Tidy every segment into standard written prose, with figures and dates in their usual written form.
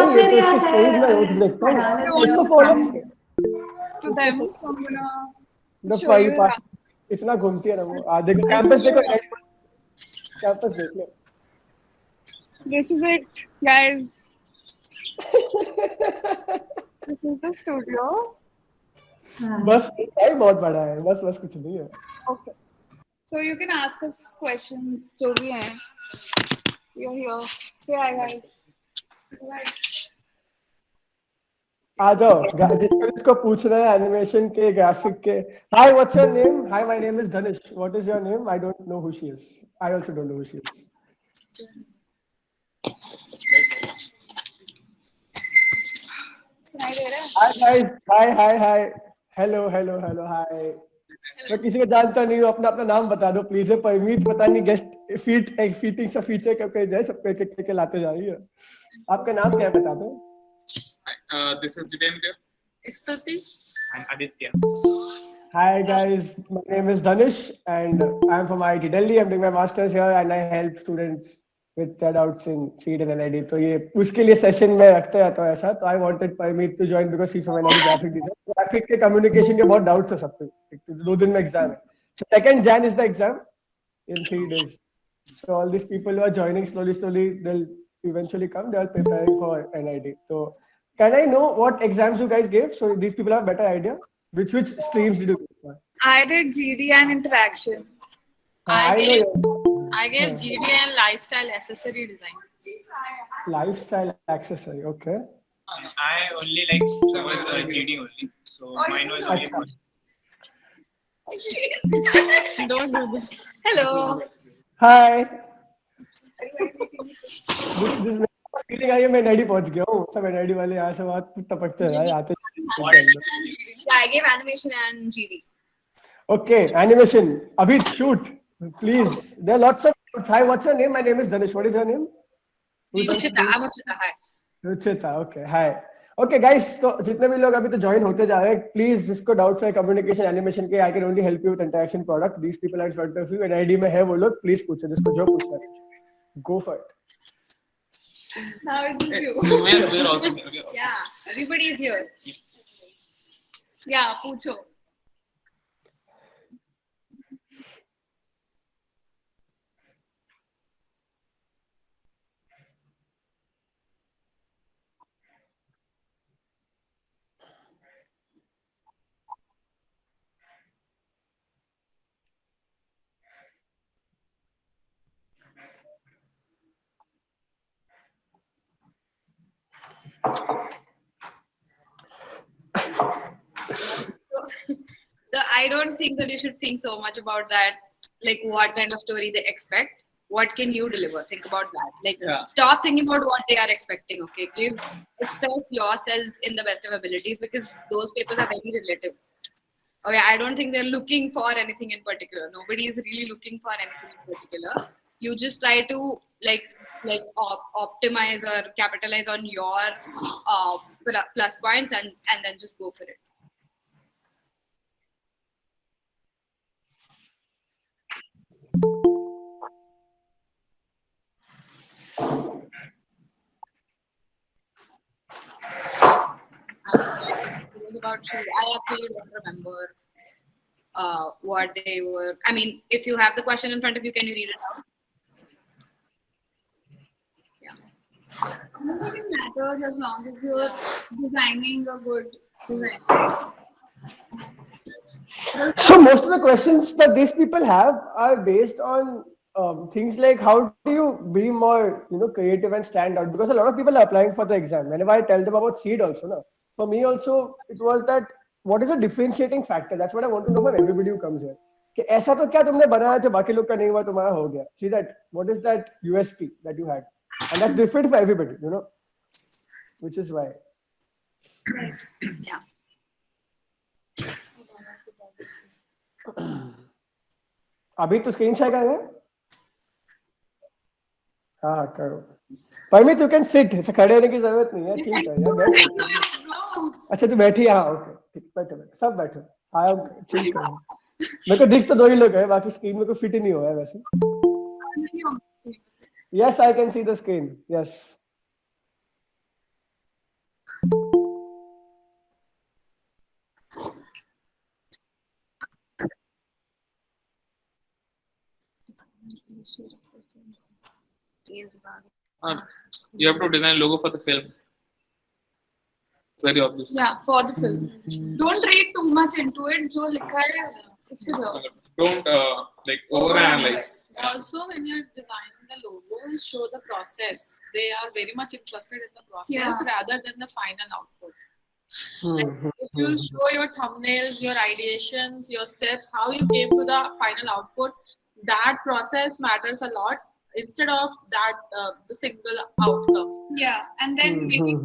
नहीं, ये तो इसकी स्टोरीज में रोज देखता हूँ, इसको follow To them, so I'm gonna the show five you part around. इतना घूमती है ना वो। देखो कैंपस, देखो कैंपस देख लो। This is it, guys. This is the studio. बस भाई बहुत बड़ा है, बस कुछ नहीं है। Okay. So you can ask us questions. जो भी हैं. You're here. Say hi, guys. आ जाओ, जिसको पूछना है एनिमेशन के, ग्राफिक के। Hi, what's your name? Hi, my name is Dhanush. What is your name? I don't know who she is. I also don't know who she is. सुनाई दे रहा है? Hi guys, hi hello hi. मैं किसी को जानता नहीं हूँ, अपना अपना नाम बता दो प्लीज। परमीत पता नहीं गेस्ट फीटिंग सा फीचर करके जाए, सब के लाते जा रही है। आपका नाम क्या है बता दो। This is Jitendra. Stuti. And Aditya. Hi guys, my name is Dhanush and I'm from IIT Delhi. I'm doing my masters here and I help students with their doubts in seed and NID. तो ये उसके लिए session में रखते रहता हूँ ऐसा। तो I wanted Parmeet to join because she's from NID graphic design. Graphic के communication के बहुत doubts है सबको। 2 दिन में exam है। So 2nd Jan is the exam in 3 days. So all these people who are joining slowly, they'll eventually come. They are preparing for NID. So can I know what exams you guys gave? So these people have a better idea. Which streams did you go? I did GD and interaction. I know. I gave GD and lifestyle accessory design. Lifestyle accessory, okay. I only like GD only, so mine was only. Don't do this. Hello. Hi. This feeling आई है मैं NID पहुंच गया हूँ। सब NID वाले यहाँ से बात टपक चल रहा है आते। I gave animation and GD. Okay, animation. Abhi shoot, please. There are lots of. Hi, what's your name? My name is Dhanush. What is your name? Ruchita. I'm Ruchita. Hi. Ruchita. Okay. Hi. Okay, guys. तो जितने भी लोग अभी तो join होते जा रहे हैं, please जिसको doubts है communication animation के, I can only help you with interaction product. These people are in front of you. NID में है वो लोग, please पूछो जिसको जो पूछना है. Go for it. Now it's you. We're also here. Yeah, everybody is here. Yeah, पूछो. So I don't think that you should think so much about that, like what kind of story they expect. What can you deliver? Think about that. Like, stop thinking about what they are expecting. Okay, express yourselves in the best of abilities because those papers are very relative. Okay, I don't think they're looking for anything in particular. Nobody is really looking for anything in particular. You just try to optimize or capitalize on your plus points and then just go for it. It was about shoes. I actually don't remember what they were. I mean, if you have the question in front of you, can you read it out? Yeah. Nothing matters as long as you're designing a good design. So most of the questions that these people have are based on things like how do you be more creative and stand out, because a lot of people are applying for the exam. Whenever I tell them about seed also, no, for me also it was that what is a differentiating factor. That's what I want to know from everybody who comes here. कि ऐसा तो क्या तुमने बनाया जो बाकी लोग का नहीं हुआ, तुम्हारा हो गया. See that what is that USP that you had, and that's different for everybody, which is why. Yeah. अभी तो स्क्रीन शेयर कर रहे हैं. हाँ करो. Paramit you can sit. खड़े होने की जरूरत नहीं है. ठीक है यार, बैठ. अच्छा तू बैठी. हाँ ओके ठीक. बैठो सब बैठो. हाँ ठीक है. मेरे को दिख तो 2 ही लोग हैं, बाकी स्क्रीन में कोई फिट ही नहीं हुआ है वैसे. Yes I can see the screen. Yes Details about it. You have to design logo for the film. It's very obvious. Yeah, for the film. Don't read too much into it. जो लिखा है उसपे जाओ. Don't like overanalyze. Also, when you're designing the logos, show the process. They are very much interested in the process Yeah. rather than the final output. Like, if you show your thumbnails, your ideations, your steps, how you came to the final output, that process matters a lot instead of that the single outcome. Yeah, and then maybe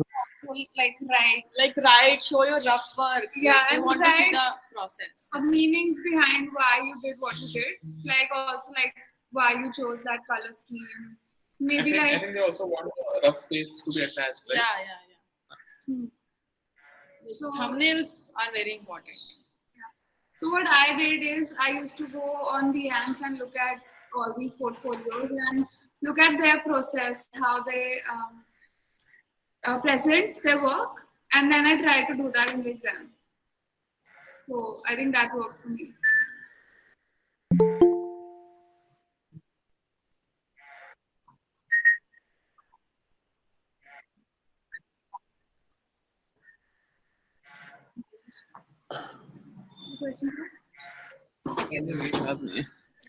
Write, show your rough work. Yeah, they and want to see write- the process. meanings behind why you did what you did. Like also like why you chose that color scheme. Maybe I like think they also want a rough space to be attached. Right? Yeah. So- Thumbnails are very important. So what I did is I used to go on Behance and look at all these portfolios and look at their process, how they present their work, and then I try to do that in the exam. So I think that worked for me. Question?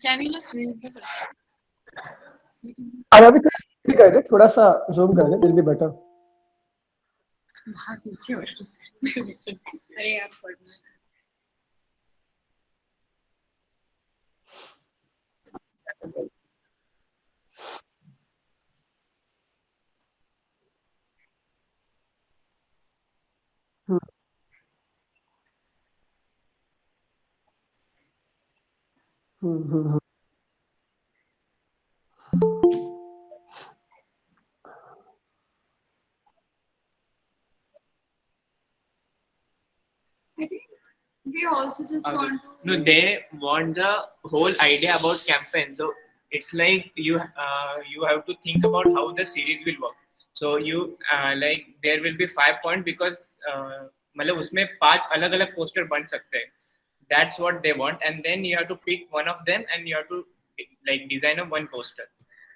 Can you just read the और अभी थोड़ा कर दे, थोड़ा सा zoom कर दे, will be better. बाहर पीछे हो? अरे यार पढ़ना है. I think they also just want to. No, they want the whole idea about campaign. So it's like you have to think about how the series will work. So you like there will be 5 points because मतलब उसमें 5 अलग-अलग poster बन सकते हैं. That's what they want, and then you have to pick one of them and you have to like design a one poster.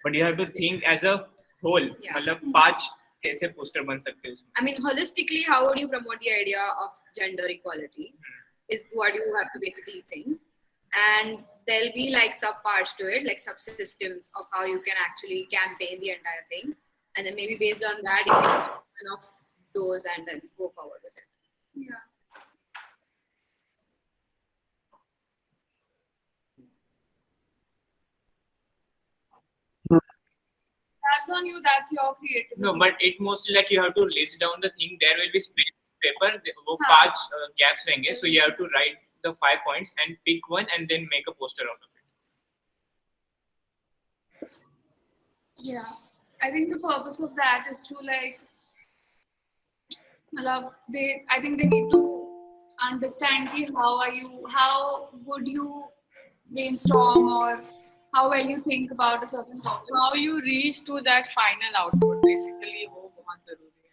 But you have to think as a whole. Yeah. मतलब 5 कैसे poster बन सकते हैं उसमें. I mean, holistically, how would you promote the idea of gender equality? Is what you have to basically think. And there'll be like sub parts to it, like subsystems of how you can actually campaign the entire thing. And then maybe based on that, you can pick one of those and then go forward with it. Yeah. That's on you, that's your creativity. No, but it mostly like you have to list down the thing. There will be space paper. वो हाँ. 5 gaps रहेंगे. So you have to write the 5 points and pick one and then make a poster out of it. Yeah, I think the purpose of that is to like, I think they need to understand ki how good you brainstorm or how well you think about a certain topic. how you reach to that final output basically वो बहुत जरूरी है.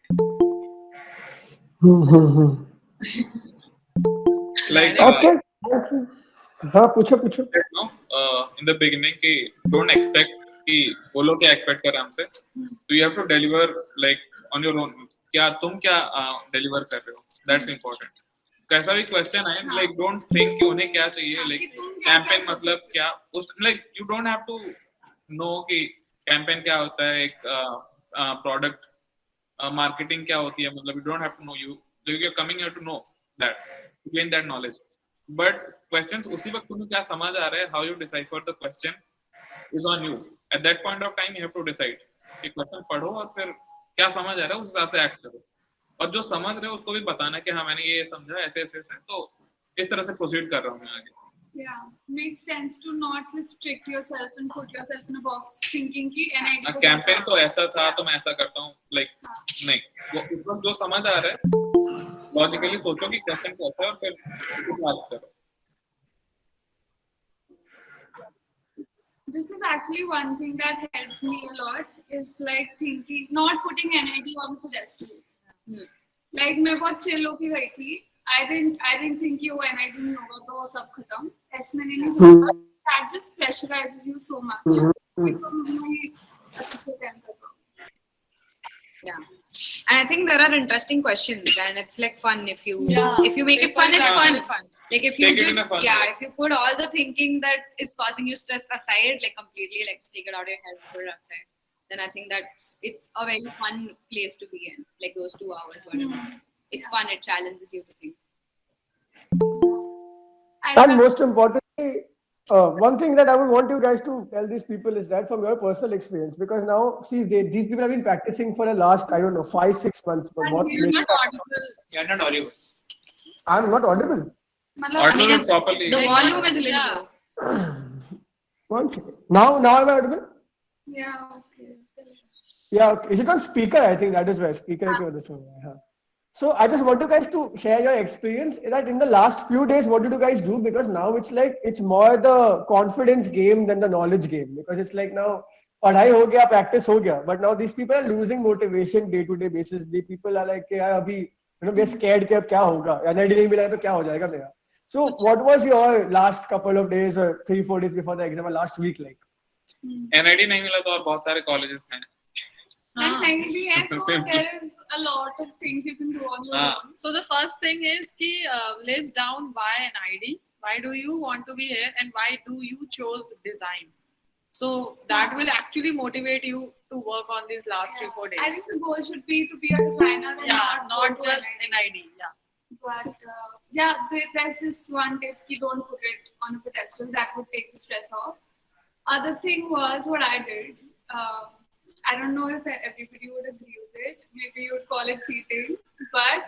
Like Okay. हाँ पूछो पूछो. no, in the beginning कि don't expect कि वो लोग क्या expect कर रहे हैं हमसे. So you have to deliver like on your own. क्या तुम क्या deliver कर रहे हो? That's important. कैसा भी question आए like don't think कि उन्हें क्या चाहिए like कि तुम क्या campaign सोच मतलब क्या उस like you don't have to know कि campaign क्या होता है एक product marketing क्या होती है मतलब you don't have to know you're coming here to know that to gain that knowledge. But questions उसी वक्त तुम्हें क्या समझ आ रहा है how you decipher the question is on you. At that point of time you have to decide कि question पढ़ो और फिर क्या समझ आ रहा है उस हिसाब से एक्ट करो और जो समझ रहे हो उसको भी बताना कि हाँ मैंने ये समझा ऐसे ऐसे ऐसे तो इस तरह से प्रोसीड कर रहा हूँ मैं आगे. Yeah, makes sense to not restrict yourself and put yourself in a box thinking कि NIT को कैंपेन क्या तो ऐसा था तो मैं ऐसा करता हूँ लाइक नहीं वो उस वक्त जो समझ आ रहा है लॉजिकली सोचो कि क्वेश्चन कैसा है और फिर उसको बात करो. This is actually one thing that helped me a lot is like thinking, not putting NIT on pedestal. Like मैं बहुत chill होके गई थी. I didn't think कि वो NIT नहीं होगा तो सब खत्म. ऐसे मैंने नहीं सोचा. That just pressurizes you so much. Yeah, and I think there are interesting questions, and it's like fun if you make it Paper fun. is It's actually fun. fun. Like if you Take it in just a fun way. if you put all the thinking that is causing you stress aside, like completely, like take it out of your head, put it outside, then I think it's a very fun place to be in. Like those 2 hours, whatever. It's fun. It challenges you to think. And most importantly, one thing that I would want you guys to tell these people is that from your personal experience, because now, see, these people have been practicing for the last, I don't know, 5-6 months. But what You're makes not audible. You're not audible. I'm not audible. Audible it's properly. the volume is a little Yeah. low. 1 second. Now am I audible? Yeah, okay. Yeah, okay. Is it on speaker? I think that is where speaker ke wajah se ho raha hai. So I just want you guys to share your experience that in the last few days, what did you guys do? Because now it's like it's more the confidence game than the knowledge game. Because it's like now पढ़ाई हो गया, practice हो गया, but now these people are losing motivation day to day basis. The people are like यार अभी we're scared कि अब क्या होगा, NID नहीं मिला तो क्या हो जाएगा मेरा. So what was your last couple of days or 3-4 days before the exam or last week like? NID नहीं मिला तो और बहुत सारे colleges हैं. And maybe Same. there is a lot of things you can do on your own. So the first thing is ki list down why an ID. Why do you want to be here, and why do you chose design? So that will actually motivate you to work on these last 3-4 days. I think the goal should be to be a designer and not go to just NID. an ID. Yeah. But there's this one tip: you don't put it on a pedestal. That would take the stress off. Other thing was what I did. I don't know if everybody would agree with it. Maybe you would call it cheating, but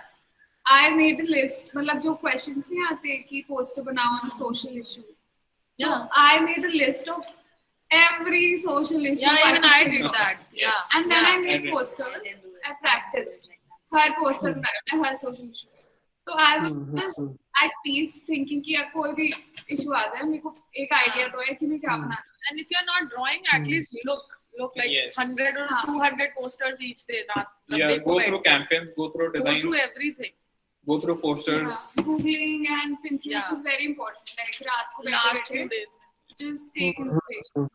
I made a list. मतलब जो questions नहीं आते कि poster बनाओ on a social issue. Yeah. So I made a list of every social issue. Yeah, even I did could that. Yes. Yeah. And then I I made did. posters. I practiced. Her poster बनाया, her social issue. So I was at peace thinking कि कोई भी issue आ जाए, मेरे को एक idea तो है कि मैं क्या बनाना. And if you're not drawing, at least look like Yes. 100 or 200 posters each day. That Yeah, go through campaigns, go through Go designs, through everything. go through posters. Googling and Pinterest Yeah. is very important. Like रात को Last बैठे few days. just take inspiration.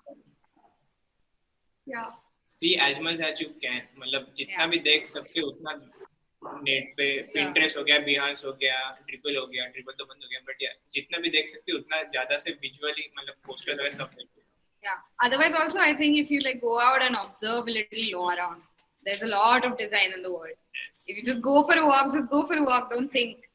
Yeah. See as much as you can. मतलब जितना भी देख सकते हो उतना नेट पे Pinterest हो गया, Behance हो गया, Dribble हो गया, Dribble तो बंद हो गया, but जितना भी देख सकते हो उतना ज्यादा से visually मतलब posters वगैरह सब देखो. Yeah. Otherwise, also, I think if you like go out and observe a little know around, there's a lot of design in the world. Yes. If you just go for a walk, just go for a walk. Don't think.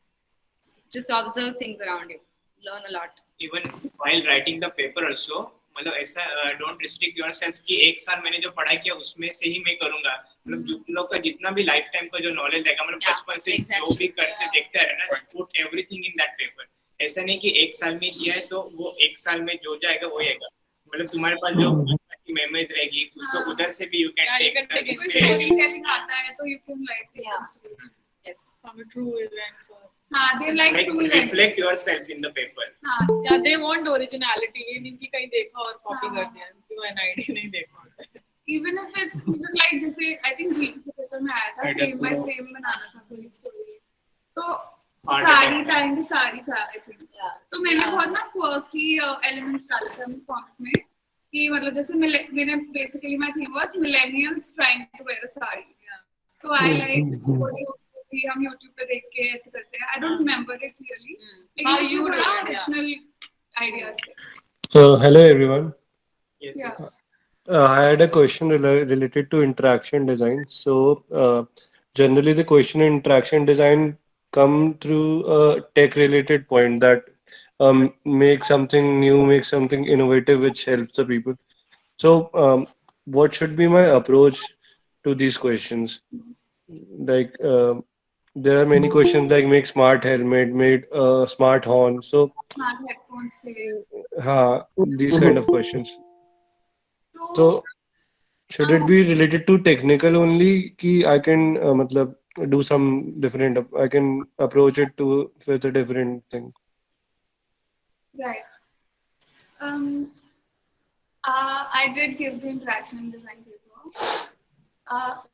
Just observe things around you. Learn a lot. Even while writing the paper also, मतलब ऐसा don't restrict yourself कि एक साल मैंने जो पढ़ाई किया उसमें से ही मैं करूंगा. मतलब जो लोग का जितना भी लाइफ टाइम का जो नॉलेज रहेगा मतलब Yeah, बचपन से exactly. जो भी करते देखते हैं ना, put everything in that paper. ऐसा नहीं कि एक साल में किया है तो वो एक साल में जो जाएगा वो आएगा. मतलब तुम्हारे पास जो मेमोरीज रहेगी उसको उधर से भी you can Yeah, you take can take कोई inspiration. storytelling आता है तो you can like Yes. From a true events or हाँ they like Like to events. reflect yourself in the paper. हाँ yeah, they want originality. ये इनकी कहीं देखा और copy कर दिया. इनकी वो NID नहीं देखा. even if it's even like जैसे I think green के पेपर में आया था Ideas frame by पूरा. frame बनाना था कोई story तो Art साड़ी attack. टाइम की साड़ी था I think तो मैंने बहुत ना quirky elements डाले थे अपने comic में कि मतलब जैसे मैंने basically my theme was millennials trying to wear a sari तो I like हम YouTube पे देख के ऐसे करते हैं I don't remember it clearly How लेकिन you उसमें do बड़ा it, yeah. original ideas थे Hello everyone. Yes, Yeah. yes. I had a question related to interaction design. So generally the question in interaction design come through a tech related point that make something new, make something innovative which helps the people. So what should be my approach to these questions? Like there are many questions like make smart helmet, made smart horn. So हाँ headphones थे these kind of questions. तो So should it be related to technical only कि I can मतलब do some different I can approach it to with a different thing. Right. I did give the interaction design paper.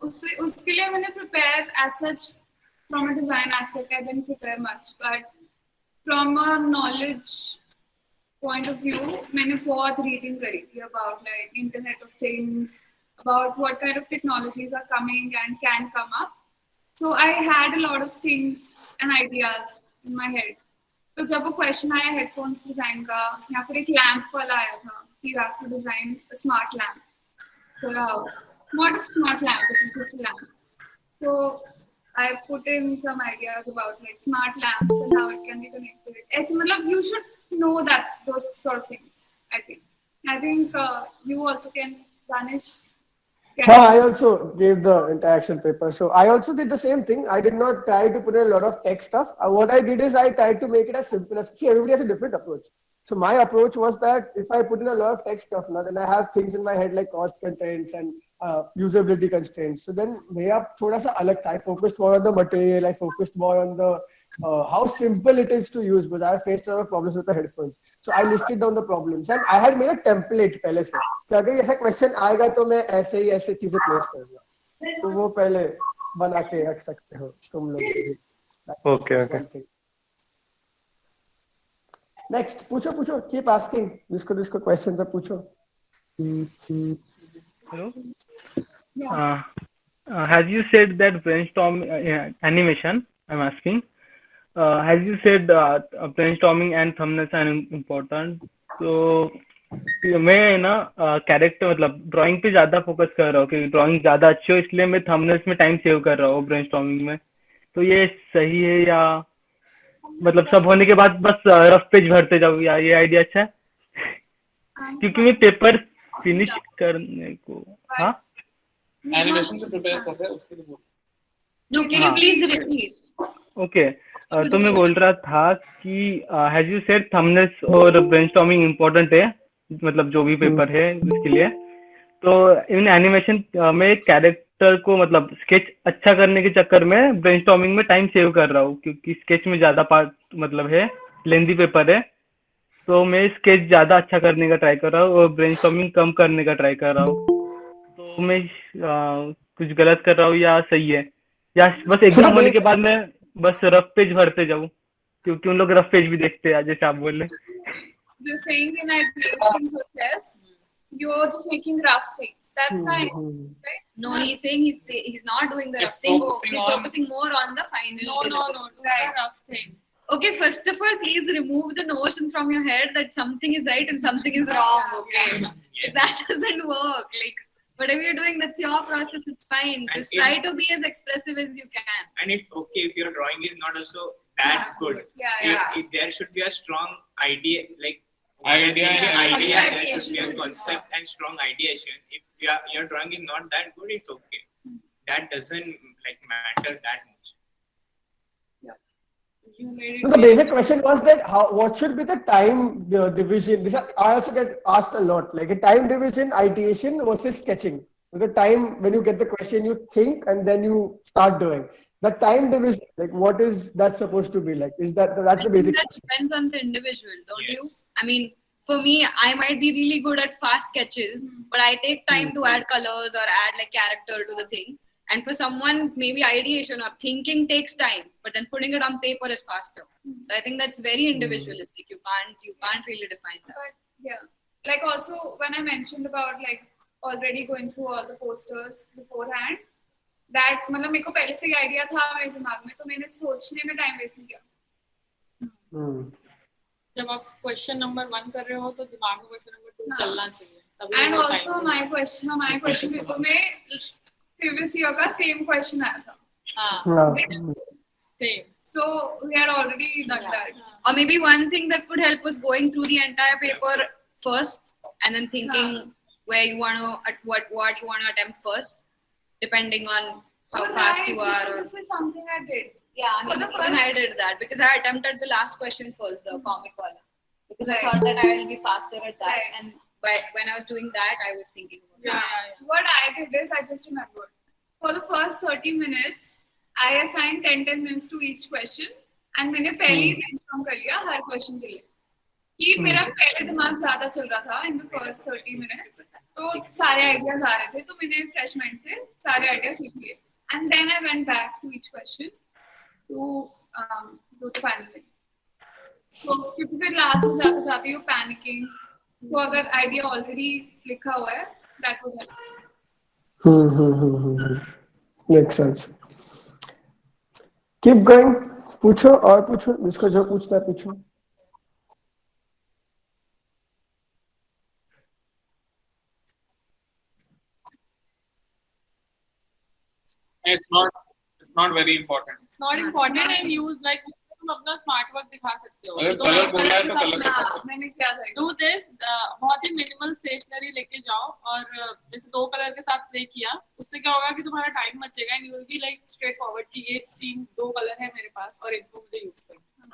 उसके लिए मैंने prepare as such from a design aspect. I didn't prepare much, but from a knowledge point of view, मैंने बहुत reading करी थी about like Internet of Things, about what kind of technologies are coming and can come up. So I had a lot of things and ideas in my head. तो जब वो question आया headphones design का, या फिर एक lamp वाला आया था, you have to design a smart lamp for a house. Not a smart lamp, it was just a lamp. So I put in some ideas about like smart lamps and how it can be connected. ऐसे मतलब you should know that those sort of things. I think you also can vanish. Yeah, I also gave the interaction paper. So I also did the same thing. I did not try to put in a lot of tech stuff. What I did is I tried to make it as simple as, see, everybody has a different approach. So my approach was that if I put in a lot of tech stuff now, then I have things in my head like cost constraints and usability constraints. So then मेरा थोड़ा सा अलग था. I focused more on the material. I focused more on the how simple it is to use, because I faced a lot of problems with the headphones. So I listed down the problems and I had made a template पहले से कि अगर ऐसा question आएगा तो मैं ऐसे ही ऐसे चीजें प्लेस करूंगा, तो वो पहले बना के रख सकते हो तुम लोग भी. Okay. नेक्स्ट पूछो, कीप आस्किंग, जिसको क्वेश्चंस है पूछो. Hello. As you said that brainstorm animation, I'm asking. As you said, brainstorming and thumbnails are important. So मैं ना कैरेक्टर मतलब ड्राइंग पे ज्यादा फोकस कर रहा हूँ कि ड्राइंग ज्यादा अच्छी हो, इसलिए मैं थंबनेल्स में टाइम सेव कर रहा हूँ ब्रेनस्टॉर्मिंग में. तो ये सही है या मतलब सब होने के बाद बस रफ पेज भरते जाओ, या ये आइडिया अच्छा है? क्योंकि मैं पेपर फिनिश करने को. हाँ, एनिमेशन को प्रिपेयर कर रहे हैं उसके लिए बोल. No, can you please repeat? Okay. तो मैं बोल रहा था कि हैज यू सेड थंबनेल्स और ब्रेनस्टॉर्मिंग इम्पोर्टेंट है, मतलब जो भी पेपर है उसके लिए. तो इन एनिमेशन में कैरेक्टर को मतलब स्केच अच्छा करने के चक्कर में ब्रेनस्टॉर्मिंग में टाइम सेव कर रहा हूँ, क्योंकि स्केच में ज्यादा पार्ट मतलब है, लेंदी पेपर है. तो मैं स्केच ज्यादा अच्छा करने का ट्राई कर रहा हूँ और ब्रेनस्टॉर्मिंग कम करने का ट्राई कर रहा हूँ. तो मैं कुछ गलत कर रहा हूँ या सही है, या बस एग्जाम होने के बाद मैं बस रफ पेज भरते जाऊँ, क्योंकि उन लोग रफ पेज भी देखते हैं जैसे आप बोले. You're saying in ideation process, you're just making rough things. That's fine, right? No, he's saying he's not doing the He's rough thing. focusing He's on- focusing more on the final. No, do the rough thing. Okay, first of all, please remove the notion from your head that something is right and something is wrong. Okay, Yes. that doesn't work. Like whatever you're doing, that's your process. It's fine. And Just if- try to be as expressive as you can. And it's okay if your drawing is not also that good. Yeah. If there should be a strong idea, like Idea, there should be a ideation. concept and strong ideation. If your drawing is not that good, it's okay. That doesn't like matter that much. You made So it. the basic question was that what should be the time division? I also get asked a lot, like a time division, ideation versus sketching. So the time when you get the question, you think and then you start doing. The time division, like what is that supposed to be like? Is that's the I basic think that question. depends on the individual, don't you? Yes. I mean, for me, I might be really good at fast sketches, but I take time to add colors or add like character to the thing. And for someone, maybe ideation or thinking takes time, but then putting it on paper is faster. So I think that's very individualistic. You can't really define that. But yeah, like also when I mentioned about like already going through all the posters beforehand, that मतलब मेरे को पहले से ही idea था मेरे दिमाग में, तो मैंने सोचने में टाइम वेस्ट नहीं किया. जब आप क्वेश्चन नंबर 1 कर रहे हो तो दिमाग में क्वेश्चन नंबर 2 हाँ. चलना चाहिए. तभी And वो also time हमारे क्वेश्चन पेपर में previous year का same question आया था. हाँ, Yeah. same. So we had already done that. Or maybe one thing that could help was going through the entire paper first and then thinking where you want to, at what you want to attempt first, depending on how fast you are. Or, This is something I did. yeah, I mean, For the even I first- did that because I attempted the last question first, the comic one, because I Right. thought that I will be faster at that. Right. And when I was doing that, I was thinking about Yeah. What I did is I just remembered. For the first 30 minutes, I assigned 10 minutes to each question and मैंने पहले ही brainstorm कर लिया हर question के लिए. कि मेरा पहले दिमाग ज्यादा चल रहा था in the first 30 minutes, तो सारे ideas आ रहे थे, तो मैंने fresh mind से सारे ideas लिख लिए. And then I went back to each question to do the final thing. तो क्योंकि फिर लास्ट में जाती हो पैनिकिंग, तो अगर आइडिया ऑलरेडी लिखा हुआ है that would help. Make sense. Keep going, पूछो और पूछो, जिसको जो पूछना है पूछो। It's not very important. It's not important and use like तुम अपना स्मार्ट वर्क दिखा सकते हो। अगर कलर बोला है तो कलर का मैंने किया था। Do this, बहुत ही मिनिमल स्टेशनरी लेके जाओ और जैसे 2 कलर के साथ प्ले किया, उससे क्या होगा कि तुम्हारा टाइम बचेगा and you will be like straight forward कि ये 2 कलर है मेरे पास और इनको मुझे यूज करना है।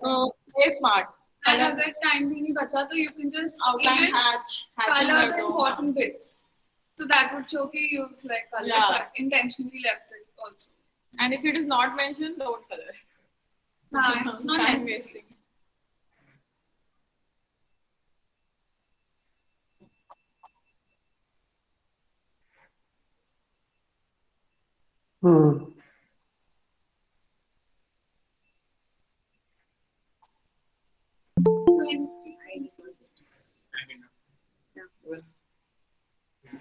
तो ये स्मार्ट। And अगर टाइम भी नहीं बचा तो you can just Outline hatching color कर the दो। important bits, so that would show कि you've like colored Yeah. intentionally left it also. And if it is not mentioned, don't color. It's not Time necessary. wasting.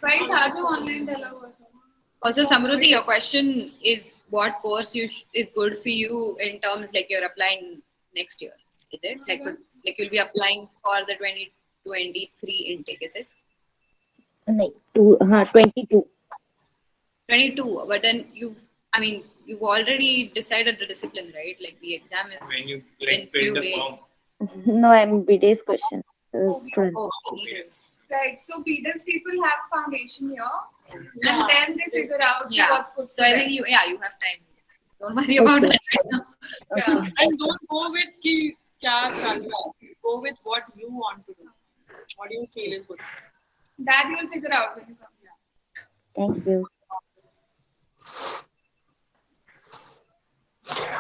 भाई था जो online डाला हुआ था। Also, Samruddhi, your question is what course is good for you in terms like you're applying next year, is it? Like you'll be applying for the 2023 intake, is it? नहीं 22 22, but then you've already decided the discipline, right? Like the exam is When you in like few fill the days. form. no I'm BD's question student. Oh, Yes. Right, so BDS people have foundation here, and then they figure out yeah. what's good. So I think you have time. Don't worry about Okay. that right now. Yeah. And don't go with कि क्या चल रहा है. Go with what you want to do. What you feel is good. That you'll figure out when you come here. Thank you.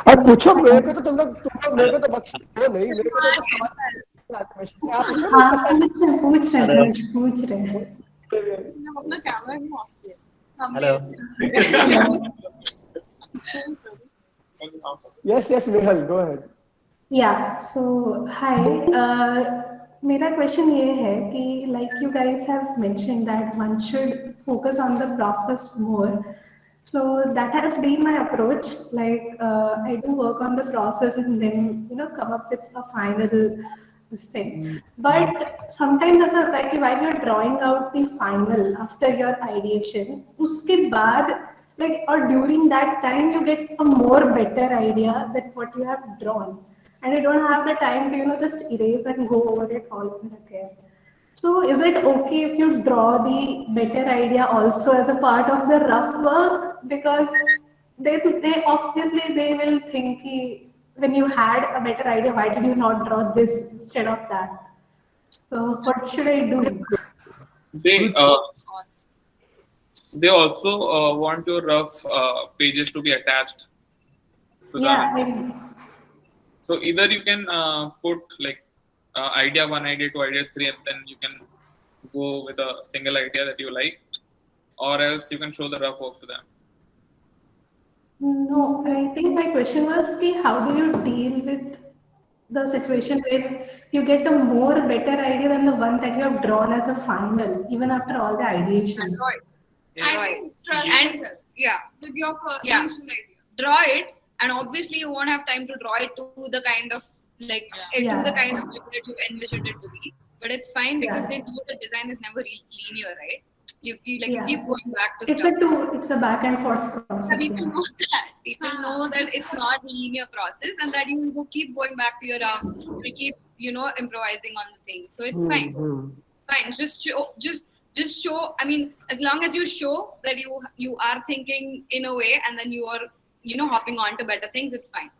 और पूछो, मेरे को तो तुम लोग मेरे को तो बख्श दो नहीं, मेरे को तो सवाल आप पूछो। हाँ पूछ रहे हैं। हम अपना कैमरा ही ऑफ किया। Hello. Yes, Nehal, go ahead. Yeah, so hi. मेरा क्वेश्चन ये है कि like you guys have mentioned that one should focus on the process more. So that has been my approach. Like I do work on the process and then come up with a final this thing. But sometimes ऐसा होता है कि while you're drawing out the final after your ideation, उसके बाद like or during that time you get a more better idea than what you have drawn, and you don't have the time to just erase and go over it all again. So is it okay if you draw the better idea also as a part of the rough work? Because they obviously they will think when you had a better idea, why did you not draw this instead of that? So what should I do? They also want your rough pages to be attached to the. So either you can put like idea 1, idea 2, idea 3, and then you can go with a single idea that you like, or else you can show the rough work to them. No, I think my question was how do you deal with the situation where you get a more better idea than the one that you have drawn as a final, even after all the ideation? And trust yourself. Yeah. With your initial idea. Draw it, and obviously you won't have time to draw it to the kind of to the kind of look that you envisioned it to be. But it's fine because they know the design is never linear, right? You keep going back to stuff. It's a back and forth process. People know that. People know that it's not linear process, and that you will keep going back to your you keep improvising on the things. So it's fine. Fine. Just show. I mean, as long as you show that you are thinking in a way, and then you are hopping on to better things, it's fine.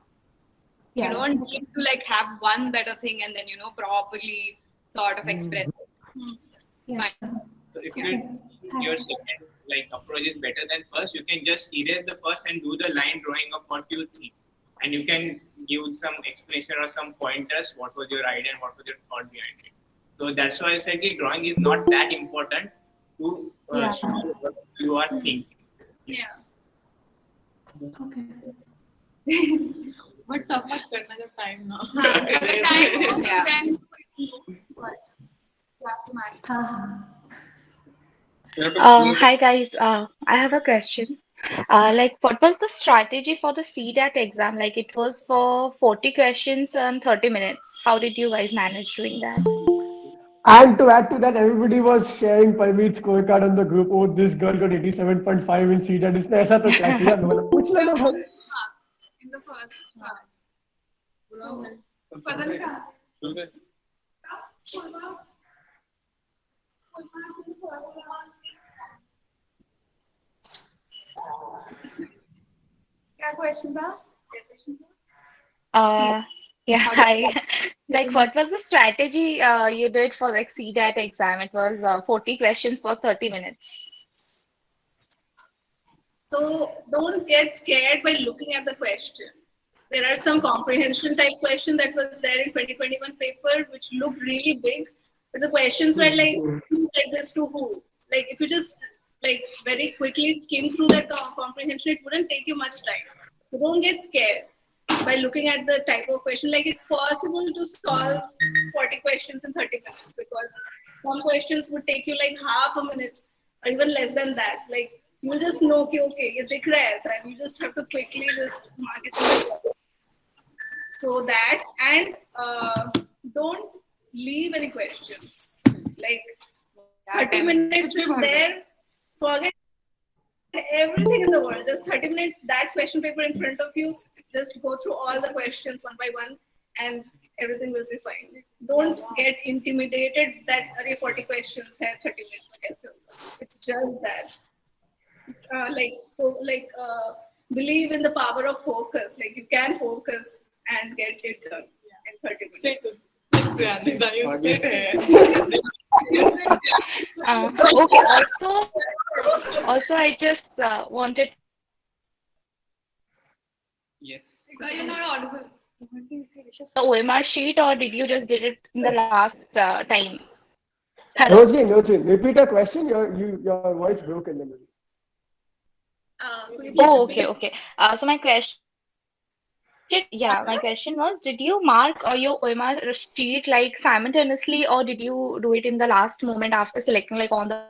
You don't need to have one better thing and then properly sort of express it. Fine. So if your second approach is better than first, you can just erase the first and do the line drawing of what you think, and you can give some explanation or some pointers. What was your idea and what was your thought behind it? So that's why I said drawing is not that important to show what you are thinking. Yeah. Okay. But तब मत करना जब time ना हो। हाँ, अगर time हो तो Yeah. then but you have to manage. हाँ You have to Hi guys, I have a question. Like, what was the strategy for the CDAT exam? Like, it was for 40 questions and 30 minutes. How did you guys manage doing that? And to add to that, everybody was sharing Parmeet's scorecard on the group. Oh, this girl got 87.5 in CDAT. इसने ऐसा तो क्या किया? मैं बोला पूछ लेना भाई. In the first one. So, पता नहीं कहाँ. सुन ले। क्या question था? Yeah, hi. Like, what was the strategy you did for like CDAT exam? It was 40 questions for 30 minutes. So don't get scared by looking at the question. There are some comprehension type questions that was there in 2021 paper which looked really big, but the questions were like, who said this to who? Like if you just like very quickly skim through that comprehension, it wouldn't take you much time. So don't get scared by looking at the type of question. Like it's possible to solve 40 questions in 30 minutes because some questions would take you like half a minute or even less than that. Like you just know okay, ये दिख रहा है ऐसा, and you just have to quickly just mark it in the so that, and don't leave any question. Like 30 minutes is there, forget everything in the world. Just 30 minutes, that question paper in front of you, just go through all the questions one by one and everything will be fine. Don't get intimidated that 40 questions have 30 minutes. It's just that. Believe in the power of focus. Like you can focus and get it done in 30 minutes. Okay. Also, I just wanted. Yes. You're not audible. The OMR sheet, or did you just did it in the last time? Hello. Rosine, repeat a question. Your voice broke in the middle. Oh, okay. So my question was, did you mark your OMR sheet like simultaneously, or did you do it in the last moment after selecting like on the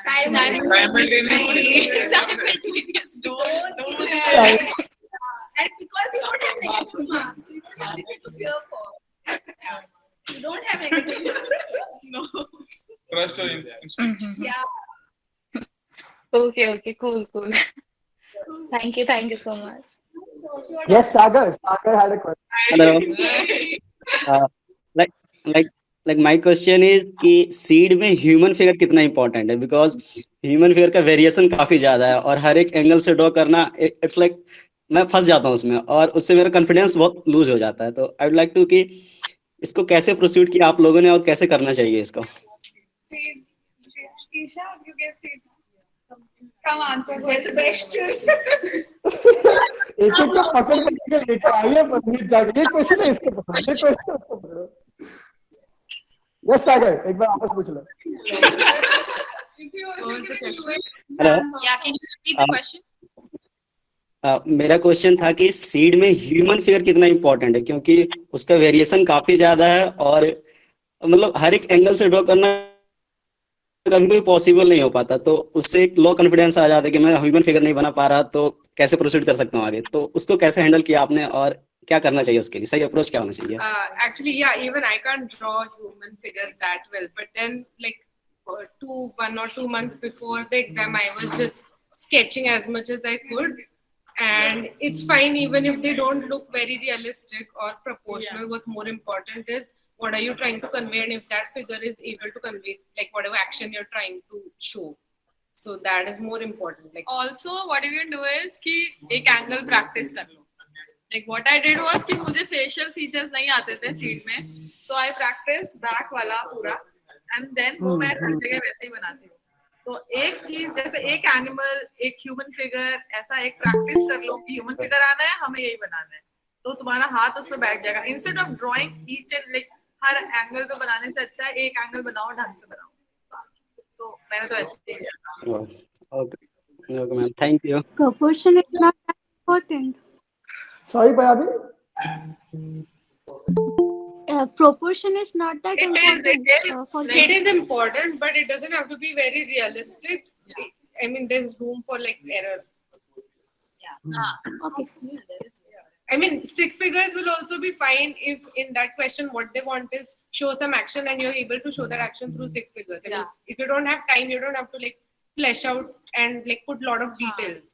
Simultaneous. Don't. And because you don't have negative marks, so you don't have anything to fear for. You don't have negative marks. No. Trust your instincts. Yeah. Okay, cool. Thank you so much. Yes, Sagar had a question. Hello. Like my question is कि seed में human figure कितना important है, because human figure का variation काफी ज्यादा है और हर एक एंगल से ड्रॉ करना इट्स लाइक मैं फंस जाता हूँ उसमें और उससे मेरा कॉन्फिडेंस बहुत लूज हो जाता है. तो आई वुड लाइक टू कि इसको कैसे प्रोसीड किया आप लोगों ने और कैसे करना चाहिए इसको. Isha, you gave seed. Come answer the question. एक का पकड़ के लेके आइए परमीत जाके. ये क्वेश्चन है इसको पकड़ो, ये क्वेश्चन है उसको पकड़ो. यस सागर, एक बार वापस पूछ लो. Hello. Yeah, can you repeat the question? मेरा क्वेश्चन था कि सीड में ह्यूमन फिगर कितना इंपॉर्टेंट है, क्योंकि उसका वेरिएशन काफी ज्यादा है और मतलब हर एक एंगल से ड्रॉ करना कभी पॉसिबल नहीं हो पाता. तो उससे एक लो कॉन्फिडेंस आ जाता है कि मैं ह्यूमन फिगर नहीं बना पा रहा, तो कैसे प्रोसीड कर सकता हूँ आगे. तो उसको कैसे हैंडल किया आपने और क्या करना चाहिए उसके लिए, सही अप्रोच क्या होना चाहिए? Actually, yeah, even I can't draw human figures that well. But then, like 1 or 2 months before the exam, I was just sketching as much as I could. And it's fine even if they don't look very realistic or proportional. Yeah. What's more important is what are you trying to convey, and if that figure is able to convey like whatever action you're trying to show. So that is more important. Like Also, what you can do is कि एक angle practice कर लो. Like what I did was कि मुझे facial features नहीं आते थे seat में, so I practiced back वाला पूरा, and then वो मैं हर जगह वैसे ही बनाती हूँ. तो एक चीज जैसे एक एनिमल, एक ह्यूमन फिगर, ऐसा एक प्रैक्टिस कर लो कि ह्यूमन फिगर आना है, हमें यही बनाना है, तो तुम्हारा हाथ उस पर बैठ जाएगा. Instead of drawing each and like her angle पे बनाने से अच्छा है एक एंगल बनाओ, ढंग से बनाओ. तो मैंने तो ऐसे ही किया. Okay, ma'am. Thank you. Proportion is not that important. Sorry, Payabi. Proportion is not that It important for it is important, but it doesn't have to be very realistic. I mean, there's room for like error. Okay. I mean, stick figures will also be fine if in that question what they want is show some action and you're able to show that action through stick figures. I mean, if you don't have time, you don't have to like flesh out and like put a lot of details.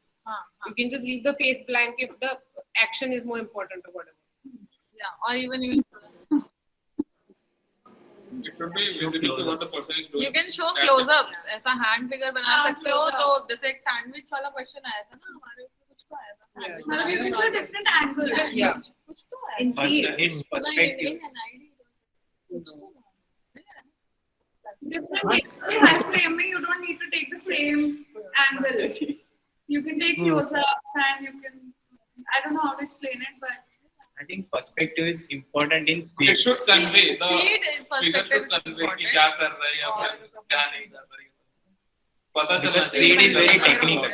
You can just leave the face blank if the action is more important or whatever. Yeah, or even you. It should be visible to what the person is doing. You can show That's close-ups. ऐसा hand figure बना हाँ, सकते हो close-up. तो जैसे एक sandwich वाला question आया था ना हमारे ऊपर कुछ तो आया था. You can show different angles. Yeah. कुछ तो आया In था. seed. It's perspective. You have framing, you don't need to take the frame angle. You can take close-ups and you can, I don't know how to explain it, but I think perspective is important in It seed. should convey the Seed figure should perspective is convey कि important. क्या कर रहा है या फिर क्या नहीं कर रहा है. पता चलना Because चाहिए. seed is very technical.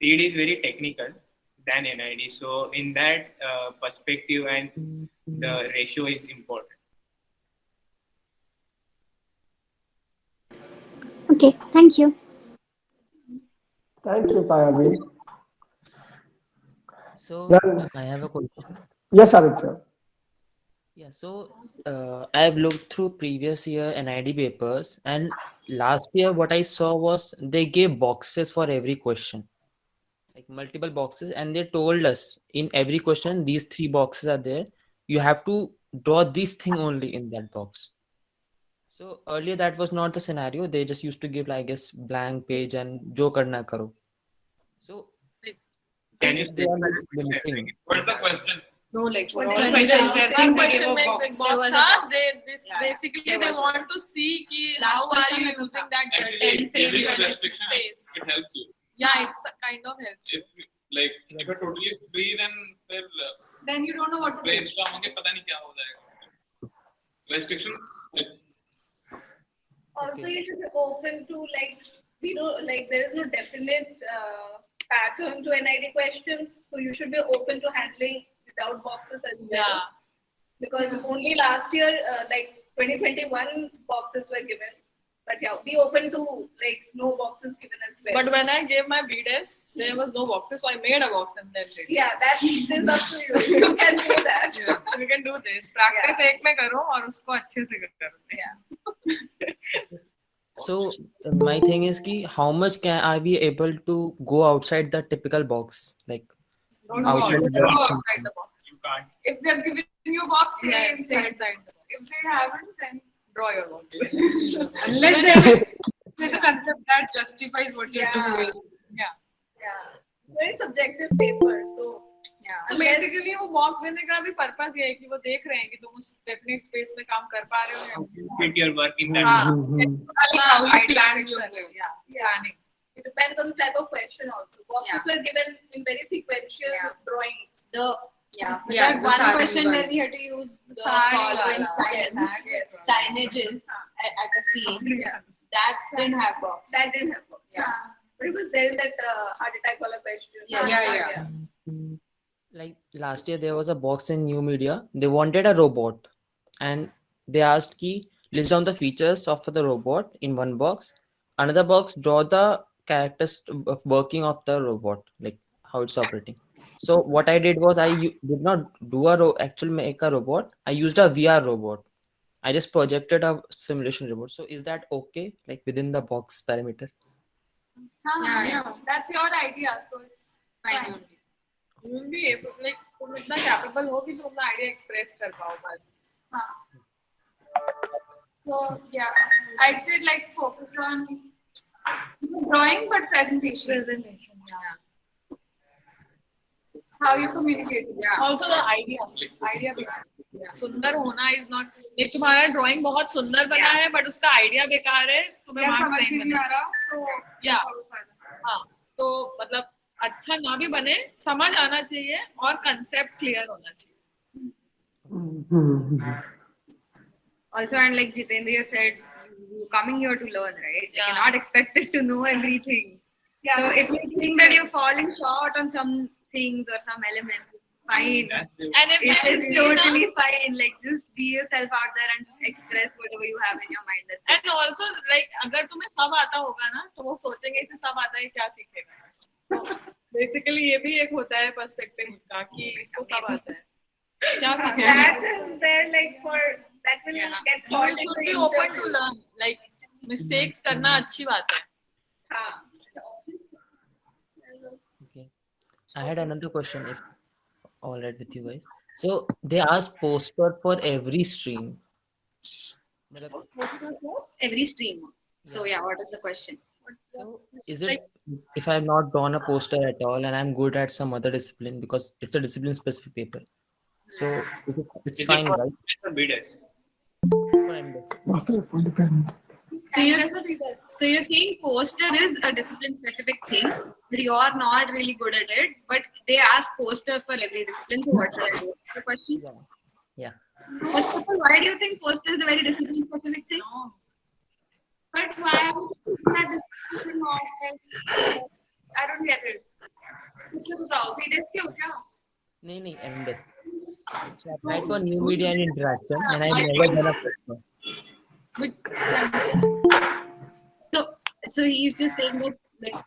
Seed is very technical than NID. So in that perspective and the ratio is important. Okay, thank you. Thank you, Payavi. So Then, I have a question. yes, Aditya. Yeah, so I have looked through previous year NID papers, and last year what I saw was they gave boxes for every question, like multiple boxes, and they told us in every question these 3 boxes are there. You have to draw this thing only in that box. So earlier that was not the scenario. They just used to give, I guess, blank page and jo karna karo. So Can you they are like limiting. What's the question? No, like for One all question, questions, there one can be question a make box. big box. Basically There they was want to see कि Last how are question you में तो using था. that Actually, 10 frame giving a realistic restriction space. it helps you. Yeah, it kind of helps. If like if you're totally free, then then you don't know what to do. brainstorm होंगे पता नहीं क्या हो जाएगा. Restrictions. Also, you should be open to like there is no definite pattern to NID questions, so you should be open to handling without boxes as well. Yeah. Because only last year, like 2021, boxes were given. But yeah, be open to like no boxes given as well. But when I gave my BDS, there was no boxes, so I made a box and then did. Yeah, that is up to you. You can do that. Yeah, you can do this. Practice एक में करो और उसको अच्छे से करो. Yeah. So my thing is ki how much can I be able to go outside the typical box, like Don't go outside outside, the go box? outside the box. You can't. If they've given you a box, Yeah, stay stay inside the box. If they haven't, then Draw your box. Unless there's a concept that justifies what you're Yeah. doing. Yeah. Yeah. Very subjective paper. So Yeah. So basically वो box देने का भी purpose ये है कि वो देख रहे हैं कि तुम उस definite space में काम कर पा रहे हो या नहीं. Fit your work in that. हाँ. Like how you Idea plan fix your कर रहे हो. goal. Yeah. Yeah. Planning. it depends on the type of question also. Boxes were given in very sequential drawings. The yeah, but Yeah, that the one sari question one. where we had to use the Sari following wala. signs, Yes. signages at a scene. Yeah. That didn't have box. That didn't have box. Yeah. But it was there in that heart attack wala question. Yeah. Like last year there was a box in New Media. They wanted a robot, and they asked ki list down the features of the robot in one box. Another box, draw the characters of working of the robot, like how it's operating. So what I did was I did not do actual make a robot. I used a VR robot. I just projected a simulation robot. So is that okay? Like within the box parameter? yeah. That's your idea, so it's Fine fine. only. You will be able, like तुम इतना capable हो कि तुम अपना idea express कर पाओ बस. So yeah, I'd say like focus on drawing but presentation. Yeah. How you communicate. Yeah. Also the idea बेकार. सुंदर होना is not. एक तुम्हारा drawing बहुत सुंदर बना है but उसका idea बेकार है तुम्हें या marks समझ नहीं में नहीं आ मिलेगा. रहा तो Yeah. हाँ तो मतलब अच्छा ना भी बने समझ आना चाहिए और concept clear होना चाहिए. Also, and like Jitendra said, you coming here to learn, right? Yeah. You're not expected to know everything. Yeah. So if you think that you're falling short on some things or some elements, fine. And if It they is see totally the- fine. Like just be yourself out there and just express whatever you have in your mind. That's it. And also like अगर तुम्हें सब आता होगा ना तो वो सोचेंगे इसे सब आता है क्या सीखेगा. तो बेसिकली ये भी एक होता है पर्सपेक्टिव का कि इसको सब आता है क्या सीखेगा. That is there like for that will get You caught in should the be open to interview. learn. Like mistakes करना अच्छी बात है. Okay. I had another question, if all right with you guys. So they asked poster for every stream. Every stream. So yeah, what is the question? Is it if I'm not drawn a poster at all and I'm good at some other discipline because it's a discipline specific paper? So it's Is fine, it for right? or BDS? So you're saying poster is a discipline specific thing, but you're not really good at it. But they ask posters for every discipline. So what should I do? The question. Yeah. First of all, why do you think poster is a very discipline specific thing? But why have you that discussion of I don't get it. इसलिए बताओ BDS क्या हो क्या? No, MDes. So I applied for new media and interaction and I've never done a poster. So he's just saying that like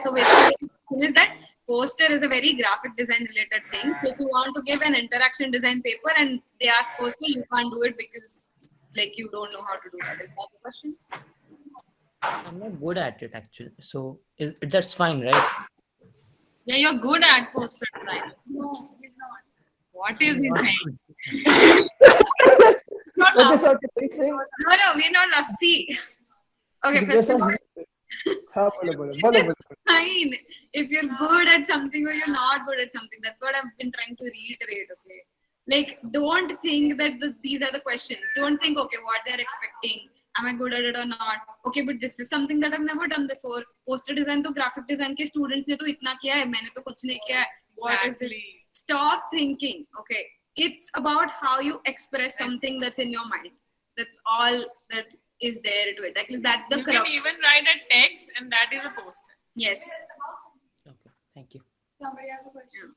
so basically the thing is that poster is a very graphic design related thing. So if you want to give an interaction design paper and they ask poster, you can't do it because like you don't know how to do that. Is that the question? I'm not good at it actually. So that's fine, right? Yeah, you're good at poster design. No, he's not. What is he saying? Okay, so please say. No, we're not love. See. Okay, first of all, fine. If you're good at something or you're not good at something, that's what I've been trying to reiterate. Okay, like don't think that these are the questions. Don't think okay, what they're expecting. Am I good at it or not? Okay, but this is something that I've never done before. Poster design तो graphic design के students ने तो इतना किया है, मैंने तो कुछ नहीं किया है. What is this? Stop thinking. Okay, it's about how you express something that's in your mind. That's all that is there to it. Like that's the You crux. can even write a text and that is a poster. Yes. Thank you. Somebody has a question.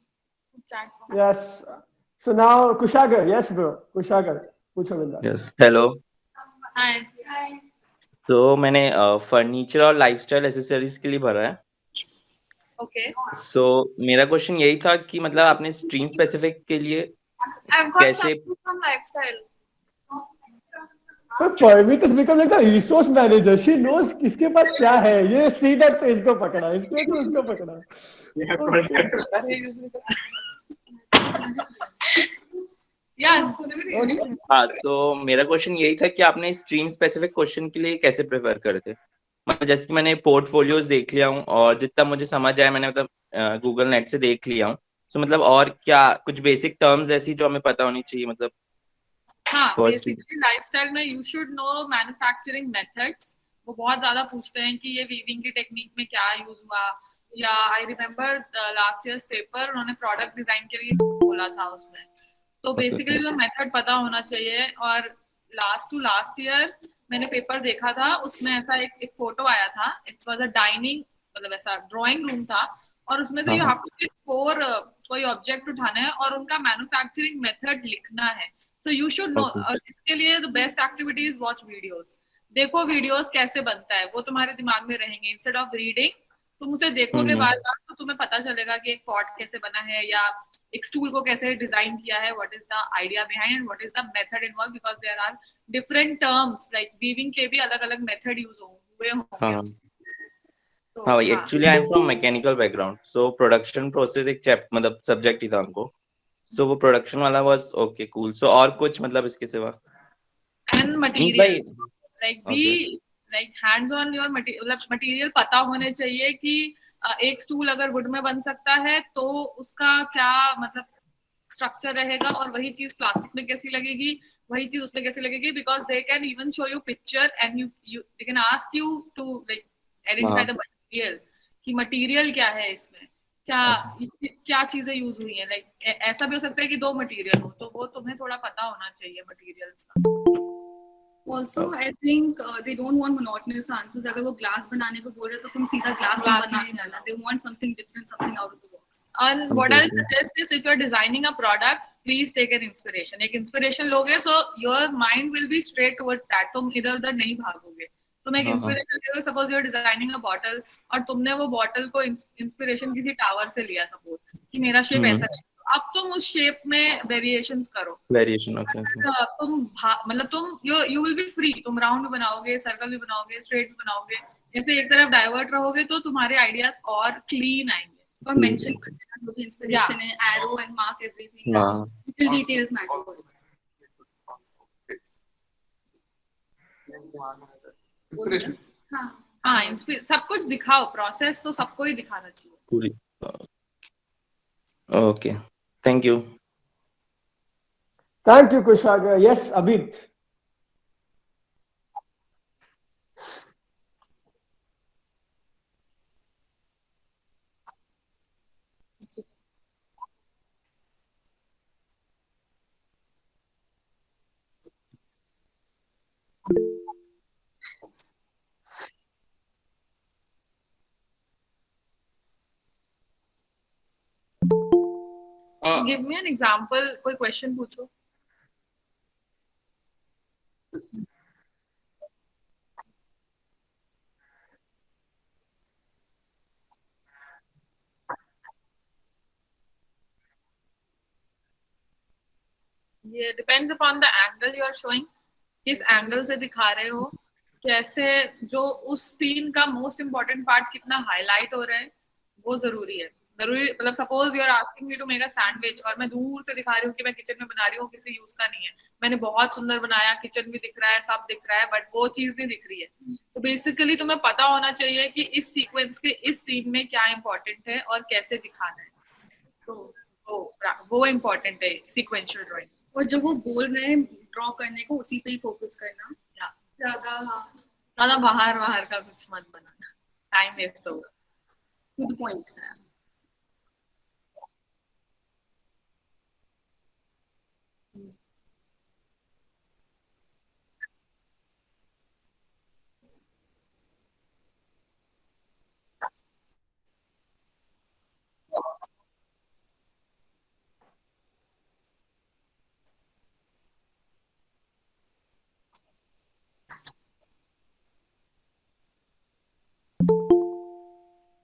Chat box. Yes. So now Kushagar, yes bro, Kushagar, पूछो बिंदास. Yes hello. Hi. तो मैंने furniture और lifestyle accessories के लिए भरा है. Okay. सो मेरा क्वेश्चन यही था कि मतलब आपने स्ट्रीम स्पेसिफिक के लिए I've got कैसे something from lifestyle. Parvit has become like a resource manager. She knows किसके पास क्या है. ये सीट है तो इसको पकड़ा, इसको तो उसको पकड़ा. हाँ, सो मेरा क्वेश्चन यही था कि आपने स्ट्रीम स्पेसिफिक क्वेश्चन के लिए कैसे प्रिपेयर करे थे. मतलब जैसे कि मैंने पोर्टफोलियोज देख लिया हूँ और जितना मुझे समझ आया मैंने मतलब गूगल नेट से देख लिया हूँ. सो मतलब और क्या कुछ बेसिक टर्म्स ऐसी जो हमें पता होनी चाहिए मतलब. हाँ, Firstly. बेसिकली लाइफस्टाइल में you should know manufacturing methods. वो बहुत ज्यादा पूछते हैं कि ये वीविंग की टेक्निक में क्या यूज हुआ, या I remember last years paper उन्होंने प्रोडक्ट डिजाइन के लिए बोला था उसमें. तो बेसिकली तो मेथड पता होना चाहिए. और लास्ट ईयर मैंने पेपर देखा था, उसमें ऐसा एक फोटो आया था. इट वाज अ डाइनिंग मतलब ऐसा ड्राइंग रूम था और उसमें से यू हैव टू पिक 4 कोई ऑब्जेक्ट उठाना है और उनका मैन्युफैक्चरिंग मेथड लिखना है. So you should know. और इसके लिए the best activity is watch videos. देखो वीडियोस कैसे बनता है, वो तुम्हारे दिमाग में रहेंगे. इंस्टेड ऑफ रीडिंग तुम उसे देखोगे बार बार तो तुम्हें पता चलेगा कि एक पॉट कैसे बना है या एक स्टूल को कैसे डिजाइन किया है. What is the idea behind and what is the method involve, because there are different terms. Like weaving के भी अलग अलग मेथड यूज हुए होंगे. हाँ भाई, actually I am from mechanical background. So production process एक मतलब सब्जेक्ट ही था हमको. सो वो प्रोडक्शन वाला वाज ओके कूल. सो और कुछ मतलब इसके सिवा and material like be like hands on your material पता होने चाहिए कि एक स्टूल अगर वुड में बन सकता है तो उसका क्या मतलब स्ट्रक्चर रहेगा और वही चीज प्लास्टिक में कैसी लगेगी, वही चीज उसमें कैसी लगेगी. Because they can even show you picture and you they can ask you to like identify the material कि मटेरियल क्या है इसमें, क्या चीजें यूज हुई हैं. लाइक ऐसा भी हो सकता है कि 2 मटेरियल हो, तो वो तुम्हें थोड़ा पता होना चाहिए मटेरियल्स का. Also, I think they don't want monotonous answers. अगर वो ग्लास बनाने को बोल रहे तो तुम सीधा ग्लास में बना के आना. They want something different, something out of the box. And what I'll suggest is if you're designing a product, please take an inspiration. एक inspiration लोगे, so your mind will be straight towards that. तुम इधर उधर नहीं भागोगे. तुम एक inspiration ले लो. Suppose you're designing a bottle और तुमने वो bottle को inspiration किसी tower से लिया. Suppose कि मेरा shape ऐसा है. अब तुम उस shape में variations करो. Variation, okay. तुम मतलब तुम you will be free. तुम round भी बनाओगे, circle भी बनाओगे, straight भी बनाओगे. जैसे एक तरफ divert रहोगे तो तुम्हारे ideas और clean आएंगे. Or mention जो भी inspiration है, arrow and mark everything. Little details matter. Inspiration. हाँ, सब कुछ दिखाओ. Process तो सबको ही दिखाना चाहिए. पूरी. Okay. Thank you. Thank you, Kushagra. Yes, Abid. Give me an example. कोई question पूछो. ये depends upon the angle you are showing. किस angle से दिखा रहे हो, कैसे जो उस scene का most important part कितना highlight हो रहा है, वो जरूरी है. जरूरी मतलब suppose you are asking me to make a sandwich और मैं दूर से दिखा रही हूँ कि मैं किचन में बना रही हूँ, किसी यूज का नहीं है. मैंने बहुत सुंदर बनाया, किचन भी दिख रहा है, सब दिख रहा है, बट वो चीज नहीं दिख रही है. तो बेसिकली तुम्हें पता होना चाहिए कि इस सीक्वेंस के इस सीन में क्या इंपॉर्टेंट है और कैसे दिखाना है. तो वो इम्पोर्टेंट है सीक्वेंशियल ड्राइंग. और जो वो बोल रहे हैं ड्रॉ करने को, उसी पे ही फोकस करना. ज्यादा बाहर का कुछ मत बनाना, टाइम वेस्ट होगा. To the point.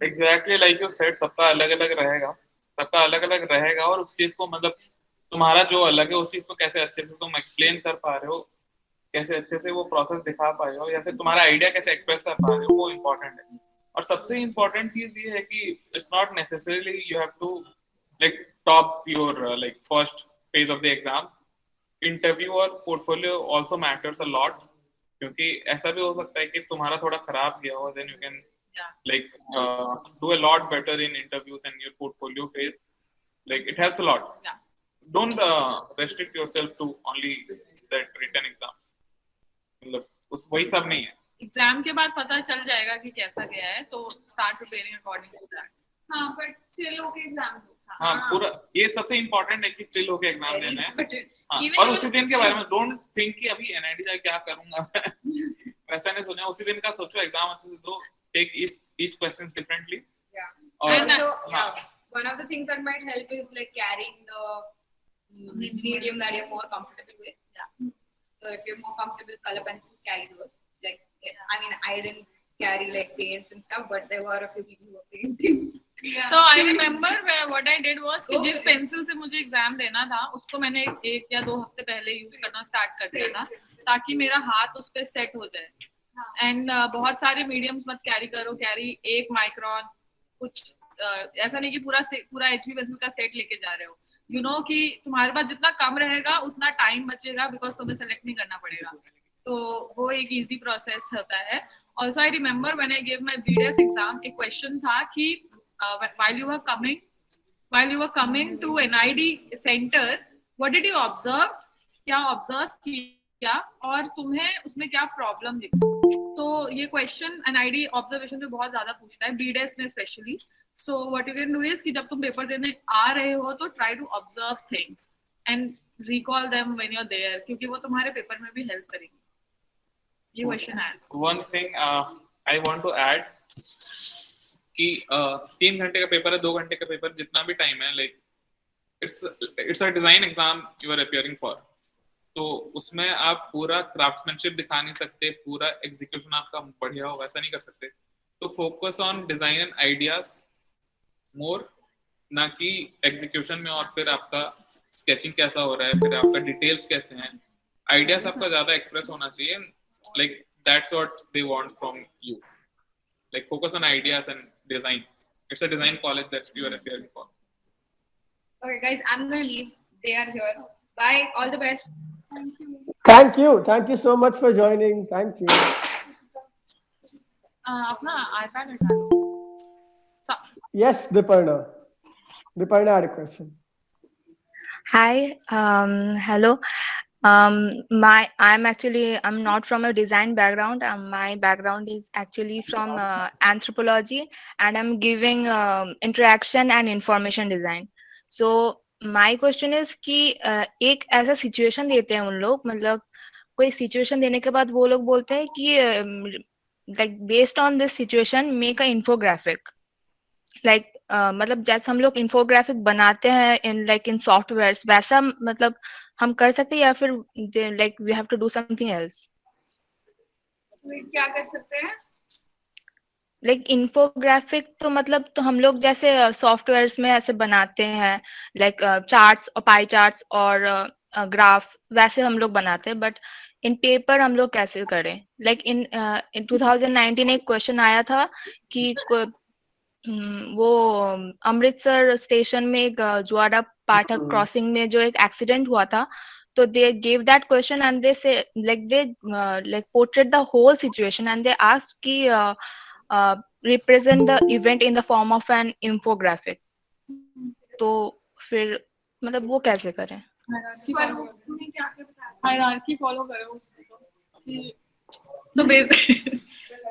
Exactly like you said, सबका अलग अलग रहेगा और उस चीज को मतलब तुम्हारा जो अलग है उस चीज को कैसे अच्छे से तुम एक्सप्लेन कर पा रहे हो, कैसे अच्छे से वो प्रोसेस दिखा पा रहे हो, या फिर तुम्हारा आइडिया कैसे एक्सप्रेस कर पा रहे हो, वो इम्पोर्टेंट है. और सबसे इम्पोर्टेंट चीज ये है कि it's not necessarily you have to like top your like first phase of the exam. Interview और portfolio also matters a lot, क्योंकि ऐसा भी हो सकता है कि तुम्हारा थोड़ा खराब गया हो, then you can like do a lot better in interviews and your portfolio phase. Like it helps a lot. Don't restrict yourself to only that written exam. मतलब उस वही सब नहीं है. एग्जाम के बाद पता चल जाएगा कि कैसा गया है, तो start preparing according to that. हाँ, but chill होके एग्जाम दो. हाँ, पूरा ये सबसे इम्पोर्टेंट है कि चिल होके एग्जाम देना है. हाँ, और उसी दिन के बारे में डोंट थिंक कि अभी एनआईटी जाके क्या करूंगा. वैसा नहीं सोचना. उसी दिन का सोचो, एग्जाम अच्छे से दो. Take each questions differently. Yeah. Or, and one of the things that might help is like carrying the medium that you're more comfortable with. Yeah. So if you're more comfortable with color pencils, carry those. Like, I mean, I didn't carry like paints and stuff, but there were a few people who were painting. Yeah. So I remember what I did was कि जिस pencil से मुझे exam देना था उसको मैंने 1 या 2 हफ्ते पहले यूज करना स्टार्ट कर दिया था, ताकि मेरा हाथ उस पर सेट हो जाए. एंड बहुत सारे मीडियम्स मत कैरी करो. कैरी 1 माइक्रोन कुछ ऐसा नहीं कि पूरा HB पेंसिल का सेट लेके जा रहे हो. यू नो कि तुम्हारे पास जितना कम रहेगा उतना टाइम बचेगा, बिकॉज तुम्हें सेलेक्ट नहीं करना पड़ेगा. तो वो एक इजी प्रोसेस होता है. Also I remember when I give my BDS exam, एक क्वेश्चन था कि while you were coming to NID centre, what did you observe, क्या ऑब्जर्व किया और तुम्हें उसमें क्या प्रॉब्लम दिखी. तो ये क्वेश्चन NID ऑब्जर्वेशन में बहुत ज्यादा पूछता है, BDS में specially. So what you can do is कि जब तुम पेपर देने आ रहे हो तो try to observe things and recall them when you are there, क्योंकि वो तुम्हारे पेपर में भी हेल्प करेंगे. ये क्वेश्चन है. One thing I want to add कि 3 घंटे का पेपर है, 2 घंटे का पेपर, जितना भी टाइम है, like it's a design exam you are appearing for, तो उसमें आप पूरा क्राफ्ट्समैनशिप दिखा नहीं सकते, पूरा एग्जीक्यूशन आपका बढ़िया हो, वैसा नहीं कर सकते। तो focus on design and ideas more, ना कि एग्जीक्यूशन में, और फिर आपका स्केचिंग कैसा हो रहा है, फिर आपका डिटेल्स कैसे हैं, आइडियाज आपका ज्यादा एक्सप्रेस होना चाहिए, like that's what they want from you, like focus on ideas and design. It's a design college that you are appearing for. Okay, guys, I'm gonna leave. They are here. Bye. All the best. Thank you. Thank you so much for joining. Thank you. अपना iPad हटा लो। Yes, Diparna. Diparna had a question. Hi, hello. I'm not from a design background. My background is actually from anthropology, and I'm giving interaction and information design. So my question is कि एक ऐसा situation देते हैं उन लोग, मतलब कोई situation देने के बाद वो लोग बोलते हैं कि like based on this situation make a infographic. Like मतलब जैसे हम लोग इंफोग्राफिक बनाते हैं इन सॉफ्टवेयर्स, वैसा मतलब हम कर सकते हैं, या फिर like we have to do something else? क्या कर सकते हैं? लाइक इंफोग्राफिक तो मतलब तो हम लोग जैसे सॉफ्टवेयर्स में ऐसे बनाते हैं, लाइक चार्ट्स और पाई चार्ट्स और ग्राफ, वैसे हम लोग बनाते हैं, बट इन पेपर हम लोग कैसे करें? लाइक इन 2019 एक क्वेश्चन आया था कि वो अमृतसर स्टेशन में एक ज्वाड़ा पाठक क्रॉसिंग में जो एक एक्सीडेंट हुआ था, तो they give that question and they say like portrait the whole situation and they asked कि represent the event in the form of an infographic. तो फिर मतलब वो कैसे करें? हायरार्की फॉलो करो।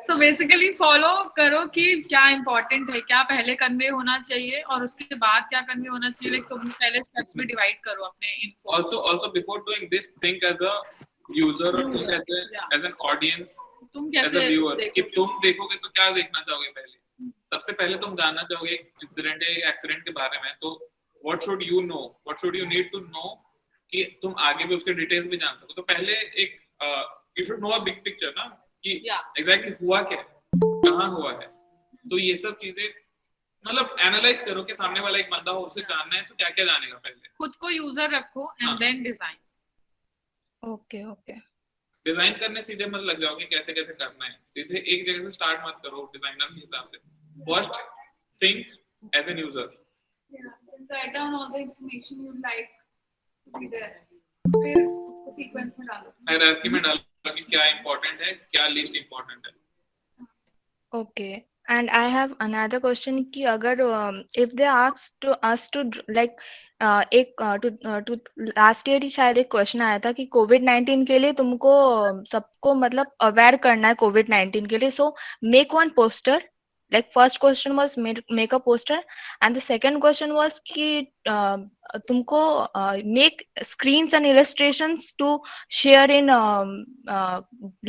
सो बेसिकली फॉलो करो कि क्या इम्पोर्टेंट है, क्या पहले कन्वे होना चाहिए और उसके बाद क्या कन्वे होना चाहिए। लाइक तुम पहले स्टेप्स में डिवाइड करो अपने info. Also before doing this, think as a user, think as an audience, तुम as a कैसे viewer, कि तुम देखोगे तो क्या देखना चाहोगे? पहले सबसे पहले तुम जानना चाहोगे इंसिडेंट या एक्सीडेंट के बारे में, तो what should you know, what should you need to know कि तुम आगे भी उसके डिटेल्स भी जान सको। तो पहले एक you should know a big picture ना, कि एग्जैक्टली हुआ क्या है, कहाँ हुआ है। तो ये सब चीजें मतलब एनालाइज करो कि सामने वाला एक बंदा हो, उसे जानना है तो क्या क्या जानेगा। पहले खुद को यूजर रखो and then design. Okay okay. Design करने सीधे मत लग जाओ कि कैसे कैसे करना है, सीधे एक जगह से स्टार्ट मत करो डिजाइनर के हिसाब से। First think as an user, write down all the information you'd like to be there, फिर उसको सीक्वेंस में डालो, हायरार्की में डालो कि क्या इंपॉर्टेंट है, क्या लीस्ट इंपॉर्टेंट है। Okay. And I have another question कि अगर if they ask to us to like एक टू लास्ट ईयर ही शायद एक क्वेश्चन आया था कि कोविड-19 के लिए तुमको सबको मतलब अवेयर करना है कोविड-19 के लिए, so make one poster. Like first question was make a poster, and the second question was कि तुमको make screens and illustrations to share in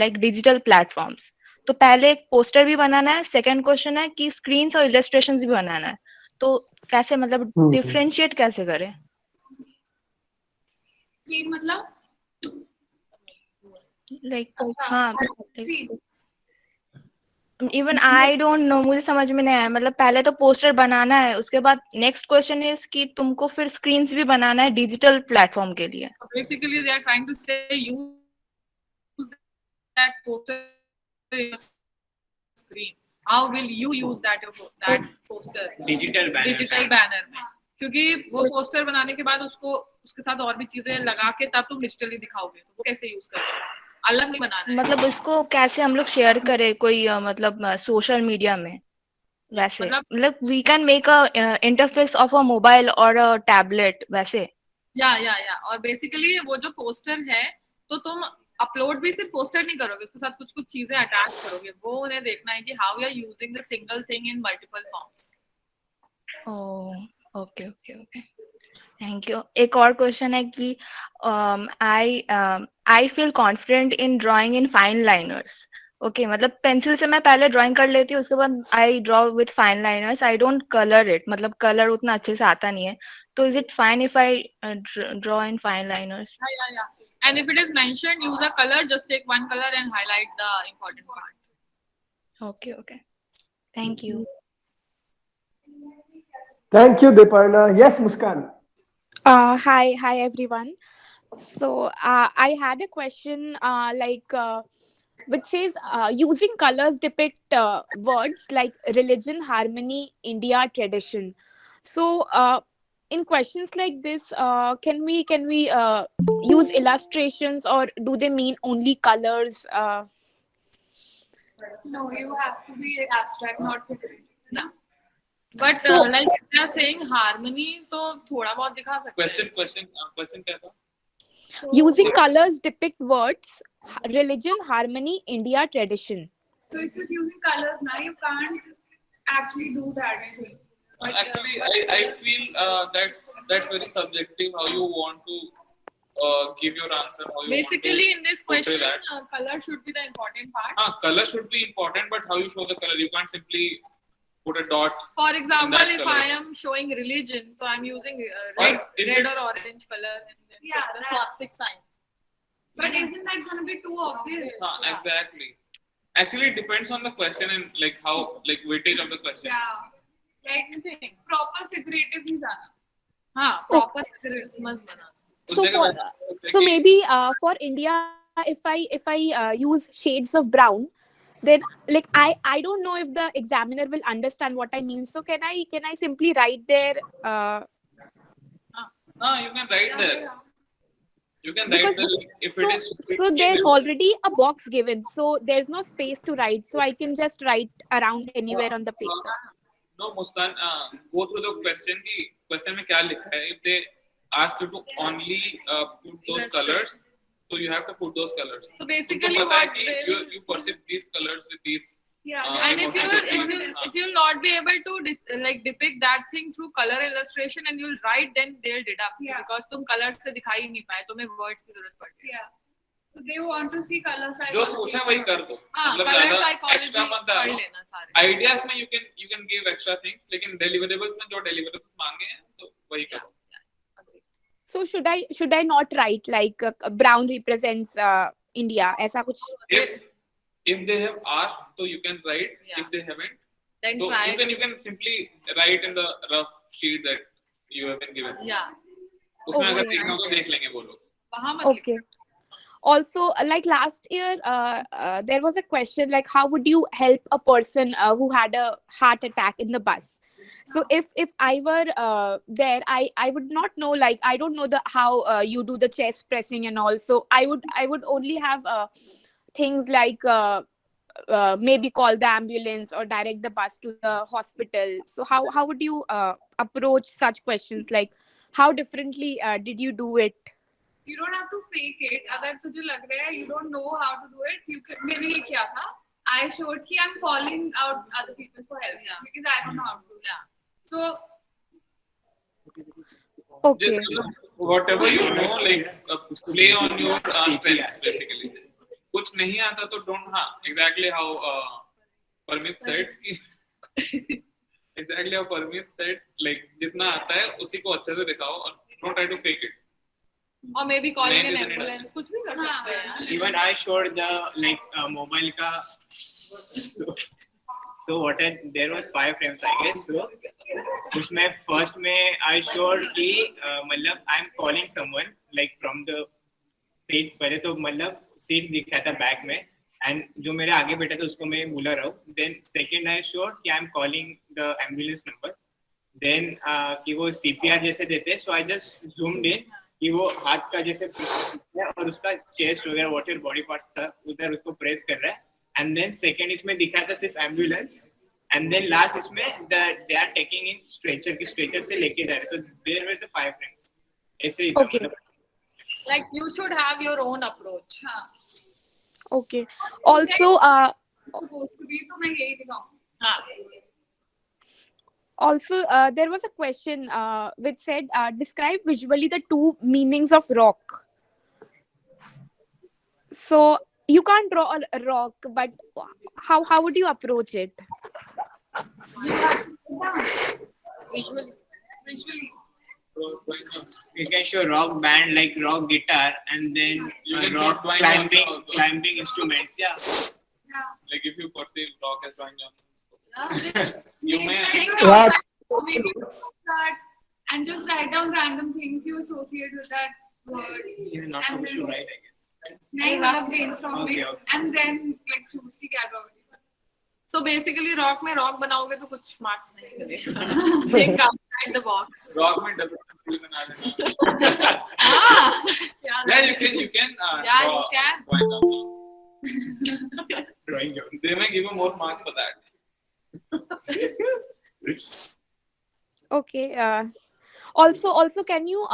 like digital platforms. तो पहले एक पोस्टर भी बनाना है, सेकंड क्वेश्चन है कि स्क्रीन्स और इलस्ट्रेशंस भी बनाना है, तो कैसे मतलब डिफरेंशिएट कैसे करें? स्क्रीन मतलब लाइक हाँ, इवन आई डोंट नो, मुझे समझ में नहीं आया। मतलब पहले तो पोस्टर बनाना है, उसके बाद नेक्स्ट क्वेश्चन इज कि तुमको फिर स्क्रीन्स भी बनाना है डिजिटल प्लेटफॉर्म के लिए। Basically they are trying to say use that poster screen, how will you use that poster digital banner में, क्योंकि वो पोस्टर बनाने के बाद उसको उसके साथ और भी चीजें लगा के तब तुम डिजिटली दिखाओगे, तो वो कैसे यूज करोगे? अलग नहीं बनाना है। मतलब उसको कैसे हम लोग शेयर करें कोई मतलब सोशल मीडिया में वैसे, मतलब we can make a interface of a mobile और अ टैबलेट वैसे। या और बेसिकली वो जो पोस्टर है तो तुम अपलोड भी सिर्फ पोस्टर नहीं करोगे, उसके साथ कुछ कुछ चीजें अटैच करोगे, वो उन्हें देखना है कि how you are using the single thing in multiple forms. Oh okay okay okay, thank you. एक और क्वेश्चन है कि I feel confident in drawing in fine liners, okay मतलब पेंसिल से मैं पहले ड्राइंग कर लेती हूँ, उसके बाद I draw with fine liners, I don't colour it, मतलब कलर उतना अच्छे से आता नहीं है, तो is it fine if I draw in fine liners? Yeah. And if it is mentioned, use a color, just take one color and highlight the important part. Okay. Thank you. Thank you, Deparna. Yes, Muskan. Hi everyone. So I had a question which says using colors depict words like religion, harmony, India, tradition. So in questions like this, can we use illustrations, or do they mean only colors? No, you have to be abstract, not figurative. No. But So- like they are saying harmony, तो थोड़ा बहुत दिखा सकते हैं. Question क्या था? Using colors depict words, religion, harmony, India, tradition. So it's just using colors. Now you can't actually do that, I think. But, Actually, I feel that's very subjective how you want to give your answer. How you Basically, want in to this portray question, that. color should be the important part. Color should be important, but how you show the color, you can't simply put a dot. For in example, that if color. I am showing religion, so I'm using Or if red it's- or orange color, and then Yeah, the that's- swastik sign. but isn't that going to be too obvious? Exactly. Actually, it depends on the question and like how weightage of the question. Yeah. Like proper figurative ही जाना. हाँ, proper Christmas बना. So maybe for India, if I use shades of brown, then like I don't know if the examiner will understand what I mean. So can I simply write there? You can write there. You can write Because there if it is. so there's already a box given, so there's no space to write. So I can just write around anywhere on the paper. No, Muskan, go through the question. की question में क्या लिखा है? If they ask you to only put those That's colors, so you have to put those colors. So basically उनको पता है what कि they- you perceive these colors with these. And if you'll not be able to depict that thing through color illustration and you'll write, then they'll deduct because तुम colors से दिखाई ही नहीं पाए, तुम्हें words की जरूरत पड़ती है. Yeah. So they want to see color जो psychology. पूछा वही कर दो. हाँ, मतलब color ज़्यादा psychology extra मत पढ़ डालो. लेना सारे. Ideas में you can give extra things, लेकिन deliverables में जो deliverables मांगे हैं तो वही करो. So should I not write like brown represents India? ऐसा कुछ? If they have asked, so you can write. If they haven't, Then so try you can simply write in the rough sheet that you have been given. Yeah. उसमें अगर Okay. देखना हो तो देख लेंगे वो लोग. वहाँ मत Okay. Also, like last year, there was a question like, how would you help a person who had a heart attack in the bus? So if I were there, I would not know, like I don't know how you do the chest pressing and all. So I would only have things like maybe call the ambulance or direct the bus to the hospital. So how would you approach such questions? Like how differently did you do it? You don't have to fake it. अगर तुझे लग रहा है you don't know how to do it, you can. मैंने ये किया था. I showed कि I'm calling out other people for help because I don't know how to do that. So Okay. Whatever you know, like play on your strengths basically. कुछ नहीं आता तो don't. हाँ, exactly how Parmeet said कि exactly how Parmeet said, like जितना आता है उसी को अच्छे से दिखाओ और don't try to fake it. or maybe calling Main an reason ambulance, कुछ भी कर सकते हैं. Even I showed the mobile का. So what there was 5 frames I guess. So उसमें first में I showed कि मतलब I'm calling someone like from the seat. पहले तो मतलब seat दिखा था back में and जो मेरे आगे बैठा था उसको मैं बुला रहा हूँ. Then second I showed कि I'm calling the ambulance number. Then कि वो CPR जैसे देते. So I just zoomed in कि वो हाथ का जैसे और उसका चेस्ट वगैरह वॉटर बॉडी पार्ट्स था उधर उसको प्रेस कर रहा है. एंड देन सेकंड इसमें दिखा था सिर्फ एम्बुलेंस. एंड देन लास्ट इसमें they are taking in stretcher की स्ट्रेचर से लेके जा रहे. So there were the 5 frames. ऐसे ही था. Okay. Like you should have your own approach. Okay. Also, supposed to be तो मैं यही दिखाऊँ. हाँ. Also, there was a question which said, describe visually the two meanings of rock. So you can't draw a rock, but how would you approach it? Visually. You can show rock band like rock guitar and then You can rock show Dwayne Johnson also. climbing instruments. Yeah. Like if you perceive rock as Dwayne Johnson, Just you make may. things Yeah. make it that and just write down random things you associate with that word. You're not And supposed to then- write, I guess. नहीं मतलब brainstorming Okay. and then like choose की क्या draw So basically, rock में rock बनाओगे तो कुछ marks नहीं मिलेगा. Think outside the box. Rock में definitely बना देना. Yeah, Yeah, you can. Yeah, draw you can. Dwayne Johnson. Drawing Johnson. They may give you more marks for that. Okay. Also, can you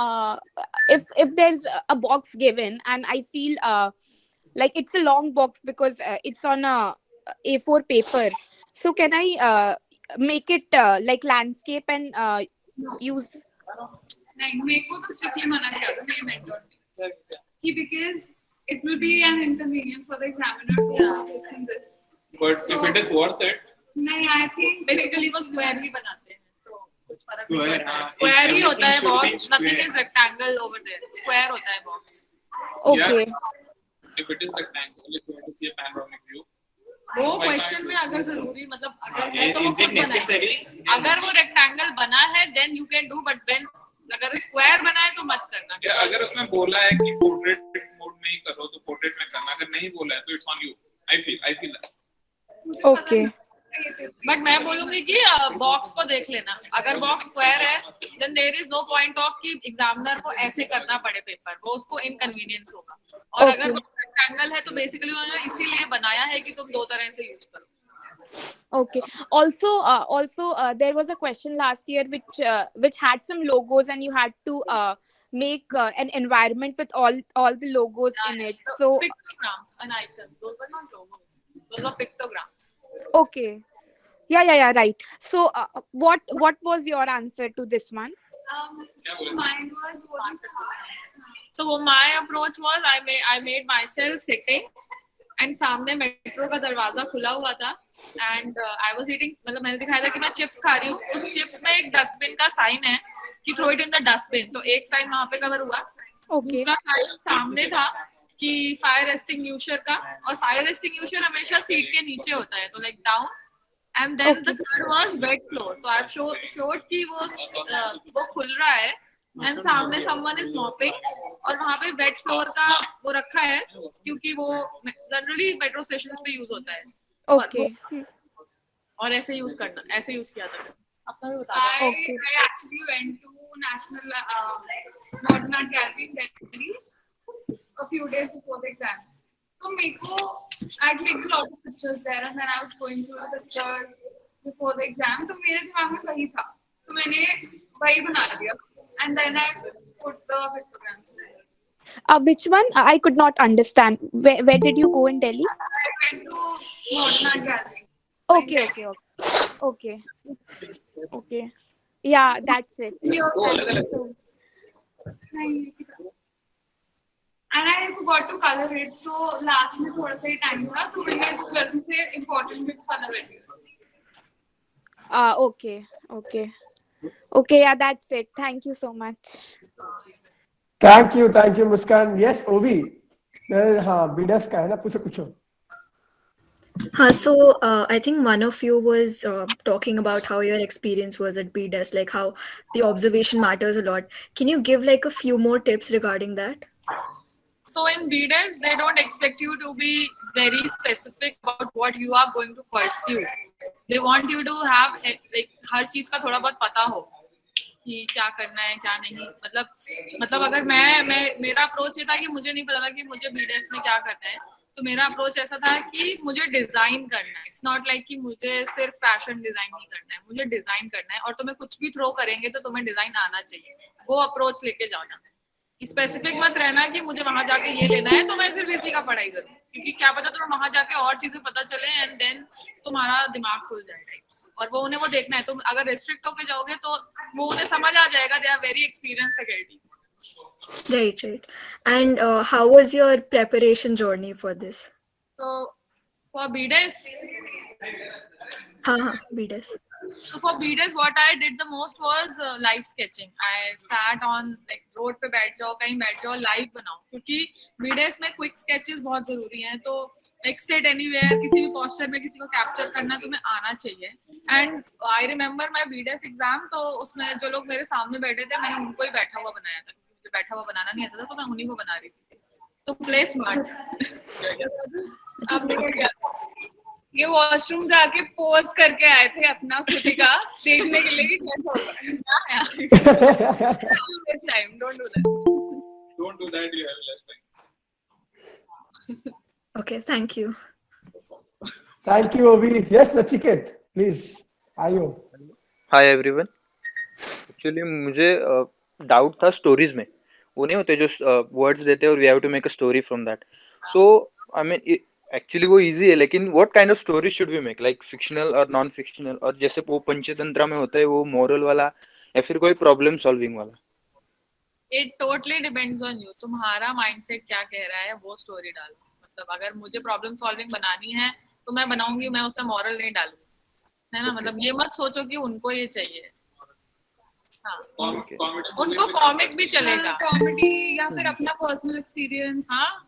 if there's a box given and I feel like it's a long box because it's on a A4 paper, so can I make it like landscape and use? नहीं मेरे को तो strictly मना किया था मेरे mentor ने कि because it will be an inconvenience for the examiner to listen this. But if it is worth it, नहीं I think Basically वो square ही बनाते हैं तो कुछ फर्क नहीं Square, पड़ता है. हाँ, Square ही होता है everything should be box. Nothing square. is rectangle over there. Square होता है box. Okay. if it is rectangle, if you want to see a panoramic view, वो why क्वेश्चन can't में you? अगर जरूरी मतलब अगर है तो वो Is it खुद बनाए. necessary? अगर वो रेक्टेंगल बना है then you can do, but then अगर स्क्वायर बना है तो मत करना. या अगर उसमें बोला है कि पोर्ट्रेट मोड में ही करो तो पोर्ट्रेट में करना, अगर नहीं बोला है तो it's on you. I feel that. Okay. But मैं बोलूंगी कि बॉक्स को देख लेना. अगर बॉक्स स्क्वायर है then there is no point of कि एग्जामिनर को ऐसे करना पड़े पेपर, वो उसको इनकन्वीनियंस होगा. और Okay. अगर रेक्टेंगल है तो बेसिकली उन्होंने इसीलिए बनाया है कि तुम दो तरह से यूज करो. Okay. Also, there was a question last year which had some logos, and you had to make an environment with all the logos in it. So Pictograms and icons, those were not logos, those were pictograms. okay, yeah, right. So what was your answer to this one? So mine was what So my approach was I made myself sitting and सामने metro का दरवाजा खुला हुआ था and I was eating, मतलब मैंने दिखाया था कि मैं चिप्स खा रही हूँ. उस चिप्स में एक डस्टबिन का साइन है कि throw it in the dustbin, तो एक साइन वहां पे कवर हुआ. Okay. दूसरा साइन सामने था कि फायर एक्सटिंग्विशर का, और फायर एक्सटिंग्विशर हमेशा सीट के नीचे होता है, तो like down. And then the third was wet floor. तो आई शोड कि वो खुल रहा है एंड सामने समवन इज मॉपिंग, और वहां पे वेट फ्लोर का वो रखा है क्योंकि वो जनरली मेट्रो स्टेशंस पे यूज होता है. Okay. और ऐसे यूज करना, ऐसे यूज किया था. अपना भी बता I, दो. Okay. I actually went to National Modern Art Gallery in Delhi a few days before the exam. So मेरे को I clicked a lot of pictures there and then I was going through the pictures before the exam. तो मेरे दिमाग में वही था, तो मैंने वही बना दिया and then I put the pictograms there. Which one? I could not understand. Where did you go in Delhi? I went to Modern Art Gallery. Okay. Yeah, that's it. And I forgot to color it, so last में थोड़ा सा ही time हुआ, तो मैंने जल्दी से important bits color कर दिए. Okay, yeah, that's it. Thank you so much. Thank you, Muskan. Yes, Ovi. हाँ, BDES का है ना, पूछो. So I think one of you was talking about how your experience was at BDES, like how the observation matters a lot. Can you give like a few more tips regarding that? So in BDES, they don't expect you to be very specific about what you are going to pursue. They want you to have like हर चीज का थोड़ा बहुत पता हो कि क्या करना है क्या नहीं. मतलब अगर मेरा अप्रोच ये था कि मुझे नहीं पता था कि मुझे BDES में क्या करना है, तो मेरा अप्रोच ऐसा था कि मुझे डिजाइन करना है. इट्स नॉट लाइक कि मुझे सिर्फ फैशन डिजाइन नहीं करना है, मुझे डिजाइन करना है. और तुम्हें कुछ भी थ्रो करेंगे तो तुम्हें डिजाइन आना चाहिए. वो अप्रोच लेके जाना. स्पेसिफिक मत रहना कि मुझे वहां जाके ये लेना है तो मैं सिर्फ इसी का पढ़ाई करूँ, क्योंकि क्या पता तुम्हें वहां जाके और चीजें पता चले एंड देन तुम्हारा दिमाग खुल जाए टाइप्स. और वो उन्हें वो देखना है. तुम अगर रिस्ट्रिक्ट होके जाओगे तो वो उन्हें समझ आ जाएगा. They are very experienced faculty. Right. And how was your preparation journey for this? So for BDS, हाँ BDS. so for BDS, what I did the most was live sketching. I sat on like road पे बैठ जाओ, कहीं बैठ जाओ, live बनाओ, क्योंकि BDS में quick sketches बहुत जरूरी हैं. तो like sit anywhere, किसी भी posture में किसी को capture करना तुम्हें आना चाहिए. And I remember my BDS exam, तो उसमें जो लोग मेरे सामने बैठे थे, मैंने उनको ही बैठा हुआ बनाया था, क्योंकि मुझे बैठा हुआ बनाना नहीं आता था, तो मैं उन्हीं को बना रही थी. तो play smart. आपने क्या ये वॉशरूम जाके पोज करके आए थे अपना खुद का देखने के लिए कि कैसा होता है. This time, don't do that. Don't do that. You have less time. Okay, thank you. Thank you, Ovi. Yes, Nachiket, please. आयो. Hi everyone. एक्चुअली मुझे डाउट था स्टोरीज में. वो नहीं होते जो वर्ड्स देते हैं और we have to make a story from that. So I mean actually वो इजी है, लेकिन what kind of story should we make, like fictional और नॉन फिक्शनल, और जैसे वो पंचतंत्र में होता है वो मोरल वाला या फिर कोई प्रॉब्लम सॉल्विंग वाला. It totally depends on you. तुम्हारा माइंडसेट क्या कह रहा है, वो स्टोरी डालो. मतलब अगर मुझे प्रॉब्लम सॉल्विंग बनानी है तो मैं बनाऊंगी, मैं उसमें मॉरल नहीं डालूंगी, है ना. मतलब ये मत सोचो कि उनको ये चाहिए. हाँ, उनको कॉमिक भी चलेगा, कॉमेडी या फिर अपना पर्सनल एक्सपीरियंस. हाँ,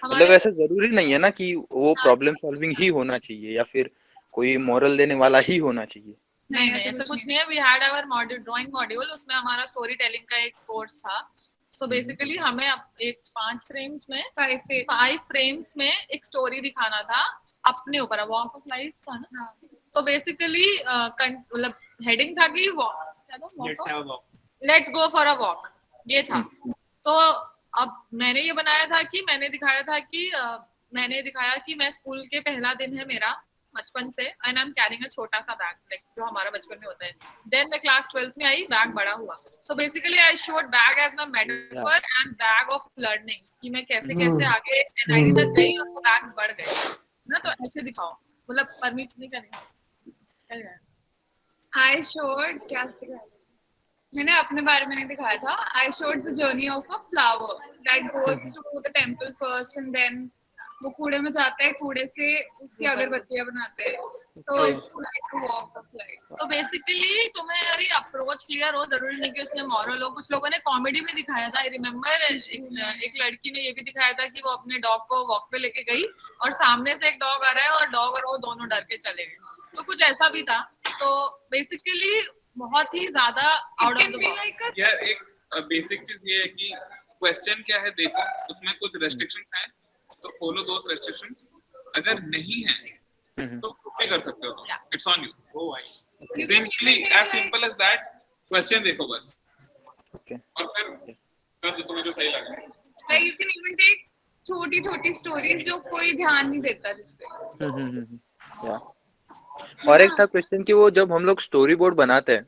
मतलब ऐसा जरूरी नहीं है ना कि वो प्रॉब्लम सॉल्विंग ही होना चाहिए या फिर कोई मॉरल देने वाला ही होना चाहिए. नहीं ऐसा कुछ नहीं है. We had our module, drawing module, उसमें हमारा स्टोरी टेलिंग का एक कोर्स था. सो बेसिकली हमें एक 5 फ्रेम्स में 5 फ्रेम्स में एक स्टोरी दिखाना था अपने ऊपर. वॉक ऑफ लाइफ था ना. तो बेसिकली मतलब हेडिंग था कि let's go for a walk, ये था. तो अब मैंने ये बनाया था कि मैंने दिखाया कि मैं स्कूल के पहला दिन है मेरा बचपन से, and I am carrying a छोटा सा बैग, लाइक जो हमारा बचपन में होता है. देन मैं क्लास 12th में आई, बैग बड़ा हुआ. So basically I showed bag as my metaphor and bag of learnings, कि मैं कैसे कैसे आगे एनआईडी तक गई और वो बैग्स बढ़ गए ना. तो ऐसे दिखाओ, मतलब परमिट नहीं करेंगे. आई शोड क्या मैंने अपने बारे में नहीं दिखाया था. I showed the journey of a flower that goes to the temple first, and then वो कूड़े में जाता है, कूड़े से उसकी अगरबत्तियां बनाते हैं. तो it's like a walk of life. तो बेसिकली तुम्हें अरे अप्रोच क्लियर हो, जरूरी नहीं कि उसमें मॉरल हो. कुछ लोगों ने कॉमेडी में दिखाया था. आई रिमेम्बर एक लड़की ने ये भी दिखाया था कि वो अपने डॉग को वॉक पे लेके गई और सामने से एक डॉग आ रहा है और डॉग और वो दोनों डर के चले गए. तो कुछ ऐसा भी था. तो बेसिकली बहुत ही ज्यादा आउट ऑफ द बॉक्स. यार एक बेसिक चीज ये है कि क्वेश्चन क्या है देखो, उसमें कुछ रेस्ट्रिक्शंस हैं तो फॉलो दोस रेस्ट्रिक्शंस. अगर नहीं है तो कुछ भी कर सकते हो. It's on you. ओ भाई, simply as simple as that. Question देखो बस, ओके, और फिर कर दो तुम्हें जो सही लगे. Like you can even take छोटी छोटी स्टोरीज जो कोई ध्यान नहीं देता जिस पे. या और एक था क्वेश्चन कि वो जब हम लोग स्टोरी बोर्ड बनाते हैं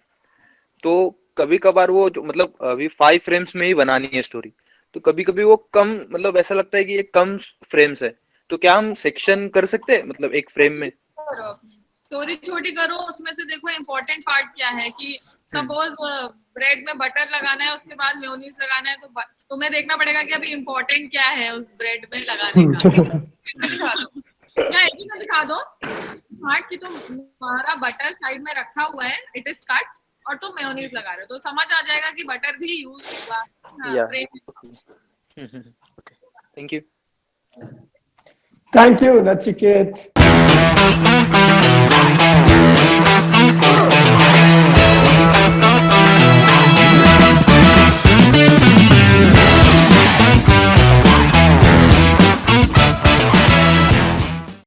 तो कभी कभार वो जो मतलब अभी 5 फ्रेम्स में ही बनानी है स्टोरी, तो कभी कभी वो कम, मतलब ऐसा लगता है कि ये कम फ्रेम्स है, तो क्या हम सेक्शन कर सकते हैं मतलब एक फ्रेम में? स्टोरी छोटी करो, उसमें से देखो इम्पोर्टेंट पार्ट क्या है. कि सपोज ब्रेड में बटर लगाना है, उसके बाद मेयोनीज लगाना है, तो तुम्हें देखना पड़ेगा कि अभी इम्पोर्टेंट क्या है उस ब्रेड में लगाने का. क्या एक ही दिखा दो हाँ कि तुम्हारा बटर साइड में रखा हुआ है, इट इज कट, और तुम मेयोनीज लगा रहे हो, तो समझ आ जाएगा कि बटर भी यूज हुआ. Thank you. Thank you, Nachiket.